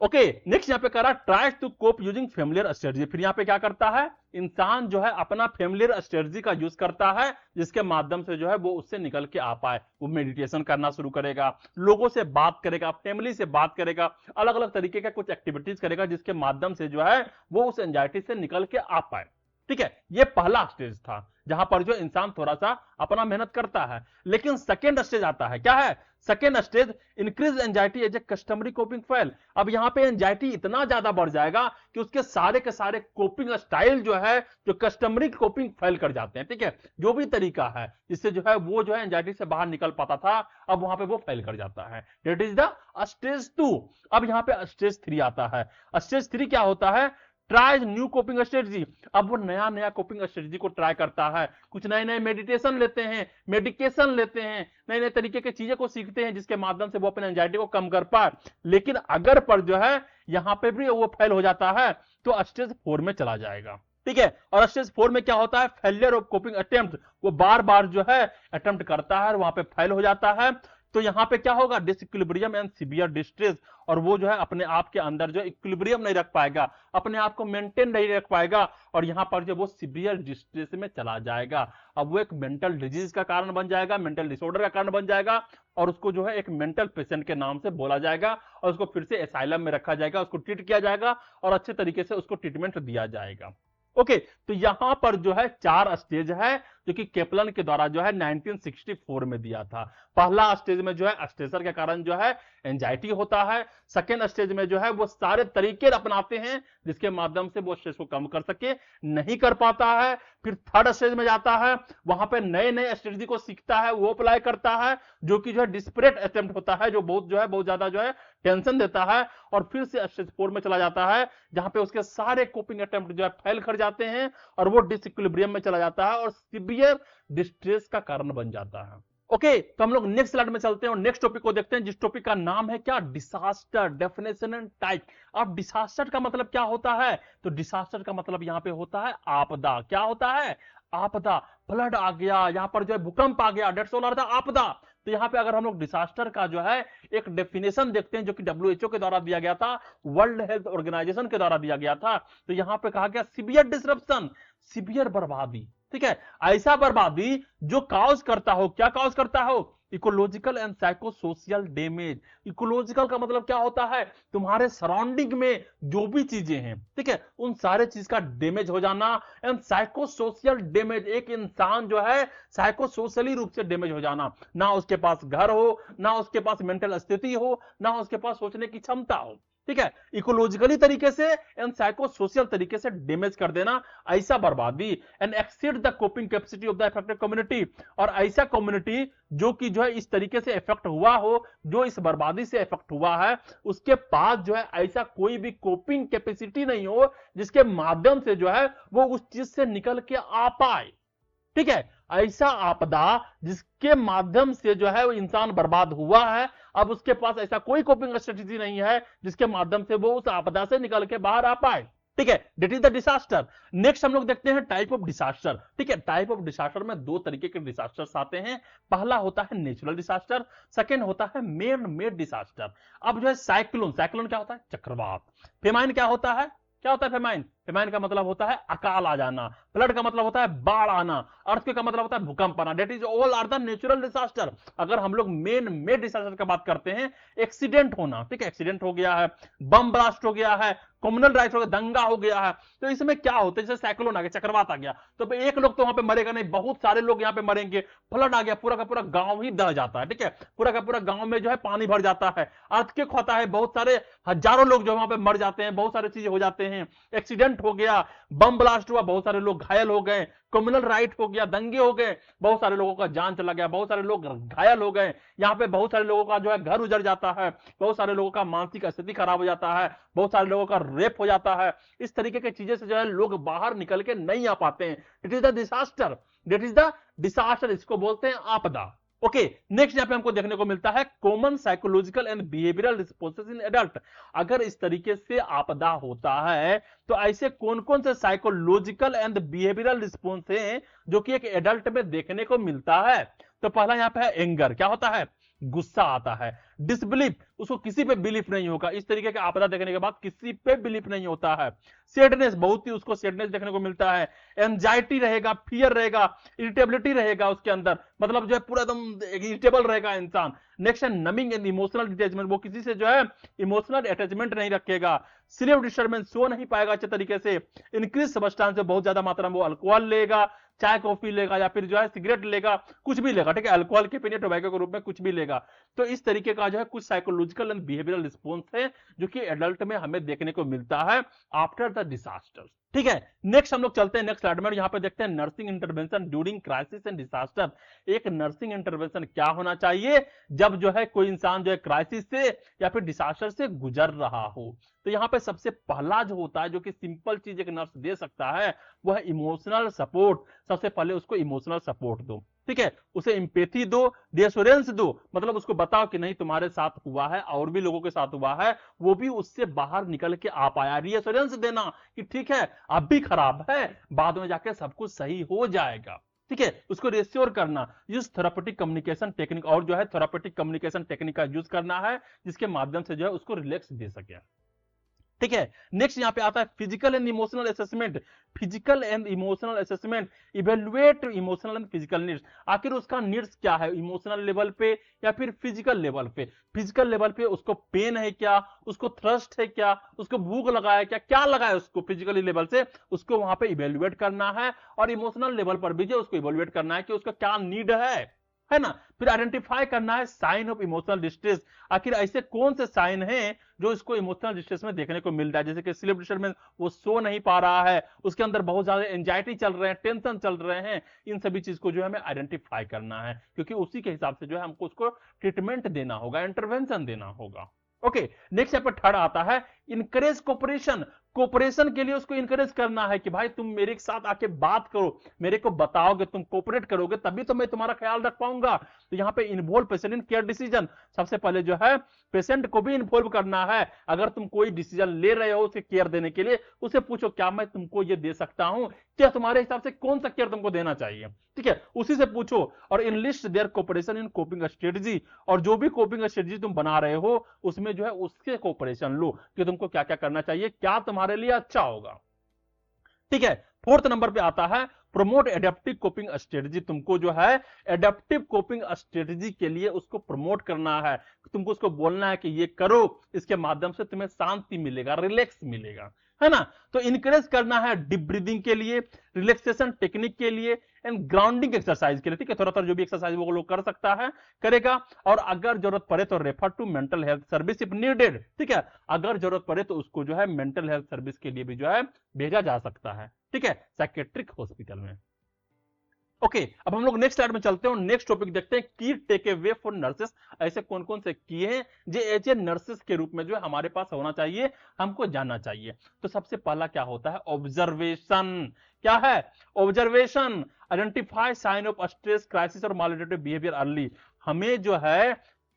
ओके, नेक्स्ट यहां पे कह रहा है try to cope using familiar strategy. फिर यहां पे क्या करता है, इंसान जो है अपना फेमिलियर स्ट्रेटजी का यूज करता है, जिसके माध्यम से जो है वो उससे निकल के आ पाए। वो मेडिटेशन करना शुरू करेगा, लोगों से बात करेगा, फैमिली से बात करेगा, अलग अलग तरीके का कुछ एक्टिविटीज करेगा, जिसके माध्यम से जो है वो उस एंजाइटी से निकल के आ पाए। ठीक है, ये पहला स्टेज था जहां पर जो इंसान थोड़ा सा अपना मेहनत करता है। लेकिन सेकेंड स्टेज आता है, क्या है second stage, increase anxiety as a customary coping fail. अब यहां पे एंजाइटी इतना ज्यादा बढ़ जाएगा कि उसके सारे के सारे कोपिंग स्टाइल जो है, जो कस्टमरी कोपिंग फेल कर जाते हैं। ठीक है, जो भी तरीका है जिससे जो है वो जो है एंजाइटी से बाहर निकल पाता था, अब वहां पे वो फेल कर जाता है। That is the stage 2। अब यहां पे स्टेज 3 आता है। स्टेज 3 क्या होता है, ट्राई न्यू कोपिंग स्ट्रेटजी। अब वो नया नया कोपिंग स्ट्रेटजी को ट्राई करता है, कुछ नए नए मेडिटेशन लेते हैं, मेडिकेशन लेते हैं, नए नए तरीके की चीजें को सीखते हैं, जिसके माध्यम से वो अपने एंजाइटी को कम कर पाए। लेकिन अगर पर जो है यहां पे भी वो फेल हो जाता है, तो स्टेज 4 में चला जाएगा। ठीक है, और स्टेज 4 में क्या होता है, फेलियर ऑफ कोपिंग अटेम्प्ट। वो बार बार जो है अटेम्प्ट करता है और वहां पे फेल हो जाता है। तो यहां पे क्या होगा, डिसइक्विलिब्रियम एंड सीवियर डिस्ट्रेस। और वो जो है अपने आप के अंदर जो इक्विलिब्रियम नहीं रख पाएगा, अपने आप को मेंटेन नहीं रख पाएगा, और यहां पर जो वो सीवियर डिस्ट्रेस में चला जाएगा। अब वो एक मेंटल डिजीज का कारण बन जाएगा, मेंटल डिसऑर्डर का कारण बन जाएगा, और उसको जो है एक मेंटल पेशेंट के नाम से बोला जाएगा, और उसको फिर से एसाइलम में रखा जाएगा, उसको ट्रीट किया जाएगा और अच्छे तरीके से उसको ट्रीटमेंट दिया जाएगा। ओके, तो यहां पर जो है 4 स्टेज है जो कि केपलन के द्वारा जो है 1964 में दिया था। पहला स्टेज में जो है स्ट्रेसर के कारण जो है एंजाइटी होता है, सेकेंड स्टेज में जो है वो सारे तरीके अपनाते हैं जिसके माध्यम से वो स्ट्रेस को कम कर सके, नहीं कर पाता है। फिर थर्ड स्टेज में जाता है, वहां पे नए नए स्ट्रेटजी को सीखता है, वो अप्लाई करता है, जो कि जो है डिस्परेट अटेम्प्ट होता है, जो बहुत ज्यादा जो है टेंशन देता है। और फिर से स्टेज 4 में चला जाता है, जहां पे उसके सारे कोपिंग अटेम्प्ट जो है फेल कर जाते हैं और वो डिसइक्विलिब्रियम में चला जाता है और सीवियर डिस्ट्रेस का कारण बन जाता है। ओके, तो हम लोग नेक्स्ट स्लाइड में चलते हैं और नेक्स्ट टॉपिक को देखते हैं, जिस टॉपिक का नाम है क्या, डिसास्टर, डेफिनेशन एंड टाइप। अब डिसास्टर का मतलब क्या होता है, तो डिसास्टर का मतलब यहां पे होता है आपदा। क्या होता है, आपदा। फ्लड आ गया, यहां पर जो है भूकंप आ गया, डेट्स ऑल आर द आपदा। तो यहां पे अगर हम लोग डिसास्टर का जो है एक डेफिनेशन देखते हैं, जो कि WHO के द्वारा दिया गया था, वर्ल्ड हेल्थ ऑर्गेनाइजेशन के द्वारा दिया गया था, तो यहां पे कहा गया सीवियर डिसरप्शन, सीवियर बर्बादी। ठीक है, ऐसा बर्बादी जो कॉज करता हो, क्या कॉज करता हो, ecological and psycho social damage. Ecological का मतलब क्या होता है, तुम्हारे सराउंडिंग में जो भी चीजें हैं, ठीक है, उन सारे चीज का डैमेज हो जाना। एंड साइको सोशल डैमेज, एक इंसान जो है साइको सोशली रूप से डैमेज हो जाना, ना उसके पास घर हो, ना उसके पास मेंटल स्थिति हो, ना उसके पास सोचने की क्षमता हो। ठीक है, इकोलॉजिकली तरीके से एंड साइको सोशल तरीके से डैमेज कर देना, ऐसा बर्बादी। And exceed the coping capacity of the affected community, और ऐसा कम्युनिटी जो कि जो है इस तरीके से इफेक्ट हुआ हो, जो इस बर्बादी से इफेक्ट हुआ है, उसके पास जो है ऐसा कोई भी कोपिंग कैपेसिटी नहीं हो जिसके माध्यम से जो है वो उस चीज से निकल के आ पाए। ठीक है, ऐसा आपदा जिसके माध्यम से जो है वो इंसान बर्बाद हुआ है, अब उसके पास ऐसा कोई कोपिंग स्ट्रेटजी नहीं है जिसके माध्यम से वो उस आपदा से निकल के बाहर आ पाए। ठीक है, that is the disaster. Next हम लोग देखते हैं टाइप ऑफ डिसास्टर। ठीक है, टाइप ऑफ डिसास्टर में दो तरीके के डिसास्टर्स आते हैं। पहला होता है नेचुरल डिसास्टर, सेकेंड होता है मैन मेड डिसास्टर। अब जो है साइक्लोन, साइक्लोन क्या होता है, चक्रवात। फेमाइन क्या होता है, क्या होता है फेमाइन, फेमाइन का मतलब होता है अकाल आ जाना। फ्लड का मतलब होता है बाढ़ आना। अर्थक्वेक का मतलब होता है भूकंप आना। That is all are the natural disaster. अगर हम लोग मेन मेड डिसास्टर की बात करते हैं, एक्सीडेंट होना, ठीक है, एक्सीडेंट हो गया है, बम ब्लास्ट हो गया है, कम्युनल राइट हो गया, दंगा हो गया है, तो इसमें क्या होता है, जैसे साइक्लोन आ गया, चक्रवात आ गया, तो एक लोग तो वहां पे मरेगा नहीं, बहुत सारे लोग यहां पे मरेंगे। फ्लड आ गया, पूरा का पूरा गांव ही दह जाता है। ठीक है, पूरा का पूरा गांव में जो है पानी भर जाता है। अर्थक्वेक होता है, बहुत सारे हजारों लोग जो वहां पे मर जाते हैं, बहुत सारी चीजें हो जाते हैं। एक्सीडेंट हो गया, बम ब्लास्ट हुआ, बहुत सारे लोग घायल हो गए, कम्युनल राइट हो गया, दंगे हो गए, बहुत सारे लोगों का जान चला गया, बहुत सारे लोग घायल हो गए, यहाँ पे बहुत सारे लोगों का जो है घर उजड़ जाता है, बहुत सारे लोगों का मानसिक स्थिति खराब हो जाता है, बहुत सारे लोगों का रेप हो जाता है। इस तरीके की चीजें से जो है लोग बाहर निकल के नहीं आ पाते हैं। It is the disaster, that is the disaster, इसको बोलते हैं आपदा। ओके, नेक्स्ट यहां पे हमको देखने को मिलता है common psychological and behavioural responses in adult. अगर इस तरीके से आपदा होता है तो ऐसे कौन कौन से साइकोलॉजिकल एंड बिहेवियरल रिस्पॉन्स हैं जो कि एक एडल्ट में देखने को मिलता है। तो पहला यहां पे है एंगर, क्या होता है, गुस्सा आता है। डिसबिलीफ, उसको किसी पे बिलीफ नहीं होगा, इस तरीके का आपदा देखने के बाद किसी पे बिलीफ नहीं होता है। सैडनेस, बहुत ही उसको सैडनेस देखने को मिलता है। एंजाइटी रहेगा, फियर रहेगा, इरिटेबिलिटी रहेगा उसके अंदर, मतलब जो है पूरा एकदम इरिटेबल रहेगा इंसान। नेक्स्ट है नमिंग एंड इमोशनल डिटैचमेंट, वो किसी से जो है इमोशनल अटैचमेंट नहीं रखेगा। स्लीप डिस्टर्बेंस, सो नहीं पाएगा अच्छे तरीके से। इंक्रीज सब्सटेंस, बहुत ज्यादा मात्रा में वो अल्कोहल लेगा, चाय कॉफी लेगा, या फिर जो है सिगरेट लेगा, कुछ भी लेगा, ठीक है, अल्कोहल के पीने, टोबैको के रूप में कुछ भी लेगा। तो इस तरीके का जो है कुछ साइकोलॉजिकल एंड बिहेवियरल रिस्पॉन्स है जो कि एडल्ट में हमें देखने को मिलता है आफ्टर द डिसास्टर। ठीक है, नेक्स्ट हम लोग चलते हैं नेक्स्ट स्लाइड में, यहां पे देखते हैं nursing intervention during crisis and disaster. एक नर्सिंग इंटरवेंशन क्या होना चाहिए जब जो है कोई इंसान जो है क्राइसिस से या फिर डिसास्टर से गुजर रहा हो। तो यहां पे सबसे पहला जो होता है, जो कि सिंपल चीज एक नर्स दे सकता है, वो है इमोशनल सपोर्ट। सबसे पहले उसको इमोशनल सपोर्ट दो, ठीक है, उसे इंपेथी दो, रिएश्योरेंस दो, मतलब उसको बताओ कि नहीं तुम्हारे साथ हुआ है और भी लोगों के साथ हुआ है, वो भी उससे बाहर निकल के आ पाया। रिएश्योरेंस देना कि ठीक है अब भी खराब है, बाद में जाके सब कुछ सही हो जाएगा। ठीक है, उसको रिएश्योर करना, यूज थेरापेटिक कम्युनिकेशन टेक्निक, और जो है थेरापेटिक कम्युनिकेशन टेक्निक का यूज करना है जिसके माध्यम से जो है उसको रिलैक्स दे सके। ठीक है। नेक्स्ट यहाँ पे आता है physical and emotional assessment. Physical and emotional assessment, evaluate emotional and physical needs. आखिर उसका नीड्स क्या है, इमोशनल लेवल पे या फिर फिजिकल लेवल पे। फिजिकल लेवल पे उसको पेन है क्या, उसको थ्रस्ट है क्या, उसको भूख लगा है क्या, क्या लगा है उसको फिजिकली लेवल से, उसको वहां पे इवेल्युएट करना है। और इमोशनल लेवल पर भी जो उसको इवेल्युएट करना है कि उसका क्या नीड है ना। फिर आइडेंटिफाई करना है साइन ऑफ इमोशनल डिस्ट्रेस। आखिर ऐसे कौन से साइन हैं जो इसको इमोशनल डिस्ट्रेस में देखने को मिल रहा है, जैसे कि स्लीप डिस्टर्ब में वो सो नहीं पा रहा है, उसके अंदर बहुत ज्यादा एंजाइटी चल रहे हैं, टेंशन चल रहे हैं। इन सभी चीज को जो है हमें आइडेंटिफाई करना है, क्योंकि उसी के हिसाब से जो है हमको उसको ट्रीटमेंट देना होगा, इंटरवेंशन देना होगा। ओके, नेक्स्ट यहाँ पर थर्ड आता है इनकरेज कोऑपरेशन। कोऑपरेशन के लिए उसको इनकरेज करना है कि भाई तुम मेरे साथ आके बात करो, मेरे को बताओगे, तुम कोऑपरेट करोगे तभी तो मैं तुम्हारा ख्याल रख पाऊंगा। तो यहाँ पे involve patient in care decision. सबसे पहले जो है पेशेंट को भी इन्वॉल्व करना है। अगर तुम कोई डिसीजन ले रहे हो उसके केयर देने के लिए, उसे पूछो क्या मैं तुमको ये दे सकता हूं, क्या तुम्हारे हिसाब से कौन सा केयर तुमको देना चाहिए, ठीक है, उसी से पूछो। और enlist their cooperation in coping strategy. और जो भी कोपिंग स्ट्रेटजी तुम बना रहे हो उसमें जो है उसके कोऑपरेशन लो कि तुमको क्या क्या करना चाहिए, क्या तुम्हारे लिए अच्छा होगा, ठीक है। फोर्थ नंबर पे आता है प्रमोट एडेप्टिव कोपिंग स्ट्रेटजी। तुमको जो है एडेप्टिव कोपिंग स्ट्रेटजी के लिए उसको प्रमोट करना है, तुमको उसको बोलना है कि ये करो, इसके माध्यम से तुम्हें शांति मिलेगा, रिलैक्स मिलेगा, है ना। तो इनकरेज करना है डीप ब्रीदिंग के लिए, रिलैक्सेशन टेक्निक के लिए एंड ग्राउंडिंग एक्सरसाइज के लिए, ठीक है। थोड़ा थोड़ा जो भी एक्सरसाइज वो लोग कर सकता है करेगा। और अगर जरूरत पड़े तो refer to mental health service if needed, ठीक है। अगर जरूरत पड़े तो उसको जो है मेंटल हेल्थ सर्विस के लिए भी जो है भेजा जा सकता है, ठीक है, साइकेट्रिक हॉस्पिटल में। ओके, अब हम लोग नेक्स्ट स्लाइड में चलते हैं और नेक्स्ट टॉपिक देखते हैं की टेक अवे फॉर नर्सेस। ऐसे कौन कौन से की हैं जो एज ए नर्सेस के रूप में जो है हमारे पास होना चाहिए, हमको जानना चाहिए। तो सबसे पहला क्या होता है, ऑब्जर्वेशन। क्या है, observation. Identify sign of stress crisis और मालएडेप्टिव बिहेवियर अर्ली। हमें जो है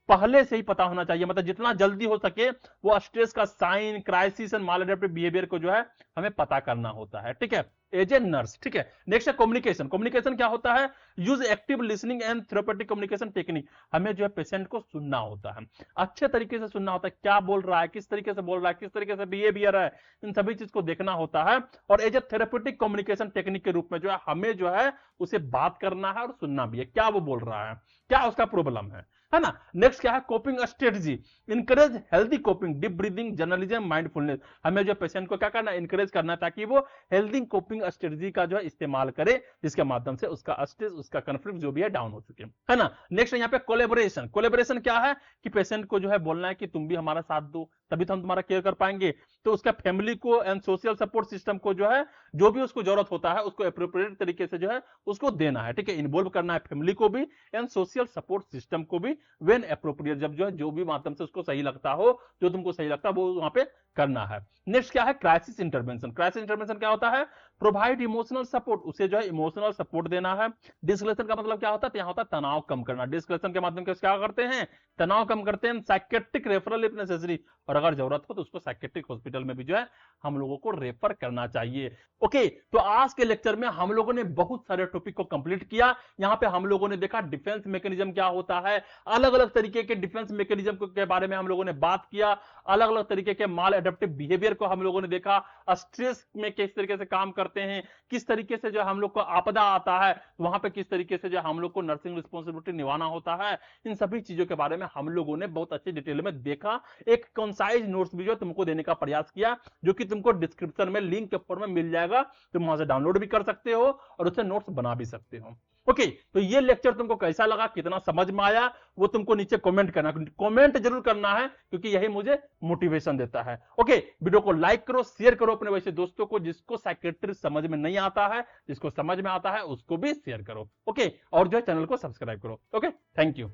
पहले से ही पता होना चाहिए, मतलब जितना जल्दी हो सके वो स्ट्रेस का साइन, क्राइसिस एंड मालएडेप्टिव बिहेवियर को जो है हमें पता करना होता है, ठीक है, एज ए नर्स, ठीक है। नेक्स्ट है कम्युनिकेशन। कम्युनिकेशन क्या होता है, use active listening and therapeutic communication technique. हमें जो है पेशेंट को सुनना होता है, अच्छे तरीके से सुनना होता है, क्या बोल रहा है, किस तरीके से बोल रहा है, किस तरीके से बिहेवियर है, इन सभी चीज को देखना होता है। और as a therapeutic communication technique के रूप में जो है हमें जो है उसे बात करना है और सुनना भी है, क्या वो बोल रहा है, क्या उसका प्रॉब्लम है ना। नेक्स्ट क्या है, coping strategy. Encourage healthy coping, deep breathing, journalism, mindfulness. हमें जो पेशेंट को क्या करना है, इनकरेज करना है ताकि वो हेल्दी कोपिंग स्ट्रेटजी का जो है इस्तेमाल करे, जिसके माध्यम से उसका स्ट्रेस, उसका कॉन्फ्लिक्ट जो भी है डाउन हो चुके, है ना। नेक्स्ट यहाँ पे कोलेबोरेशन। कोलेबोरेशन क्या है कि पेशेंट को जो है बोलना है कि तुम भी हमारा साथ दो, तभी तो हम तुम्हारा केयर कर पाएंगे। तो उसका फैमिली को एंड सोशल सपोर्ट सिस्टम को जो है जो भी उसको जरूरत होता है उसको अप्रोप्रिएट तरीके से जो है उसको देना है, ठीक है। इन्वॉल्व करना है फैमिली को भी एंड सोशल सपोर्ट सिस्टम को भी व्हेन एप्रोप्रिएट, जब जो है जो भी माध्यम से उसको सही लगता हो, जो तुमको सही लगता है वो वहां पे करना है। नेक्स्ट क्या है, क्राइसिस इंटरवेंशन। क्राइसिस इंटरवेंशन क्या होता है, प्रोवाइड इमोशनल सपोर्ट, उसे जो है इमोशनल सपोर्ट देना है। डिस्कलेशन का मतलब क्या होता है, यहाँ होता है तनाव कम करना। डिस्कलेशन के माध्यम से क्या करते हैं, तनाव कम करते हैं। साइकेट्रिक रेफरल इफ नेसेसरी, और अगर जरूरत हो तो उसको साइकेट्रिक हॉस्पिटल में भी जो है हम लोगों को रेफर करना चाहिए। ओके, तो आज के लेक्चर में हम लोगों ने बहुत सारे टॉपिक को कंप्लीट किया। यहाँ पे हम लोगों ने देखा डिफेंस मैकेनिज्म क्या होता है, अलग अलग तरीके के डिफेंस मैकेनिज्म के बारे में हम लोगों ने बात किया, अलग अलग तरीके के माल एडेप्टिव बिहेवियर को हम लोगों ने देखा, स्ट्रेस में किस तरीके से काम करते हैं, किस तरीके से जो हम लोग को आपदा आता है वहां पे किस तरीके से जो हम लोग को नर्सिंग रिस्पॉन्सिबिलिटी निभाना होता है। इन सभी चीजों के बारे में हम लोगों ने बहुत अच्छी डिटेल में देखा। एक कंसाइज नोट्स भी जो तुमको देने का प्रयास किया, जो कि तुमको डिस्क्रिप्शन में लिंक के ऊपर में मिल जाएगा, तुम वहां से डाउनलोड भी कर सकते हो और उससे नोट्स बना भी सकते हो। ओके, तो ये लेक्चर तुमको कैसा लगा, कितना समझ में आया, वो तुमको नीचे कमेंट करना, कमेंट जरूर करना है क्योंकि यही मुझे मोटिवेशन देता है। ओके, वीडियो को लाइक करो, शेयर करो अपने वैसे दोस्तों को जिसको साइकेट्री समझ में नहीं आता है, जिसको समझ में आता है उसको भी शेयर करो। ओके, और जो है चैनल को सब्सक्राइब करो। Okay, thank you.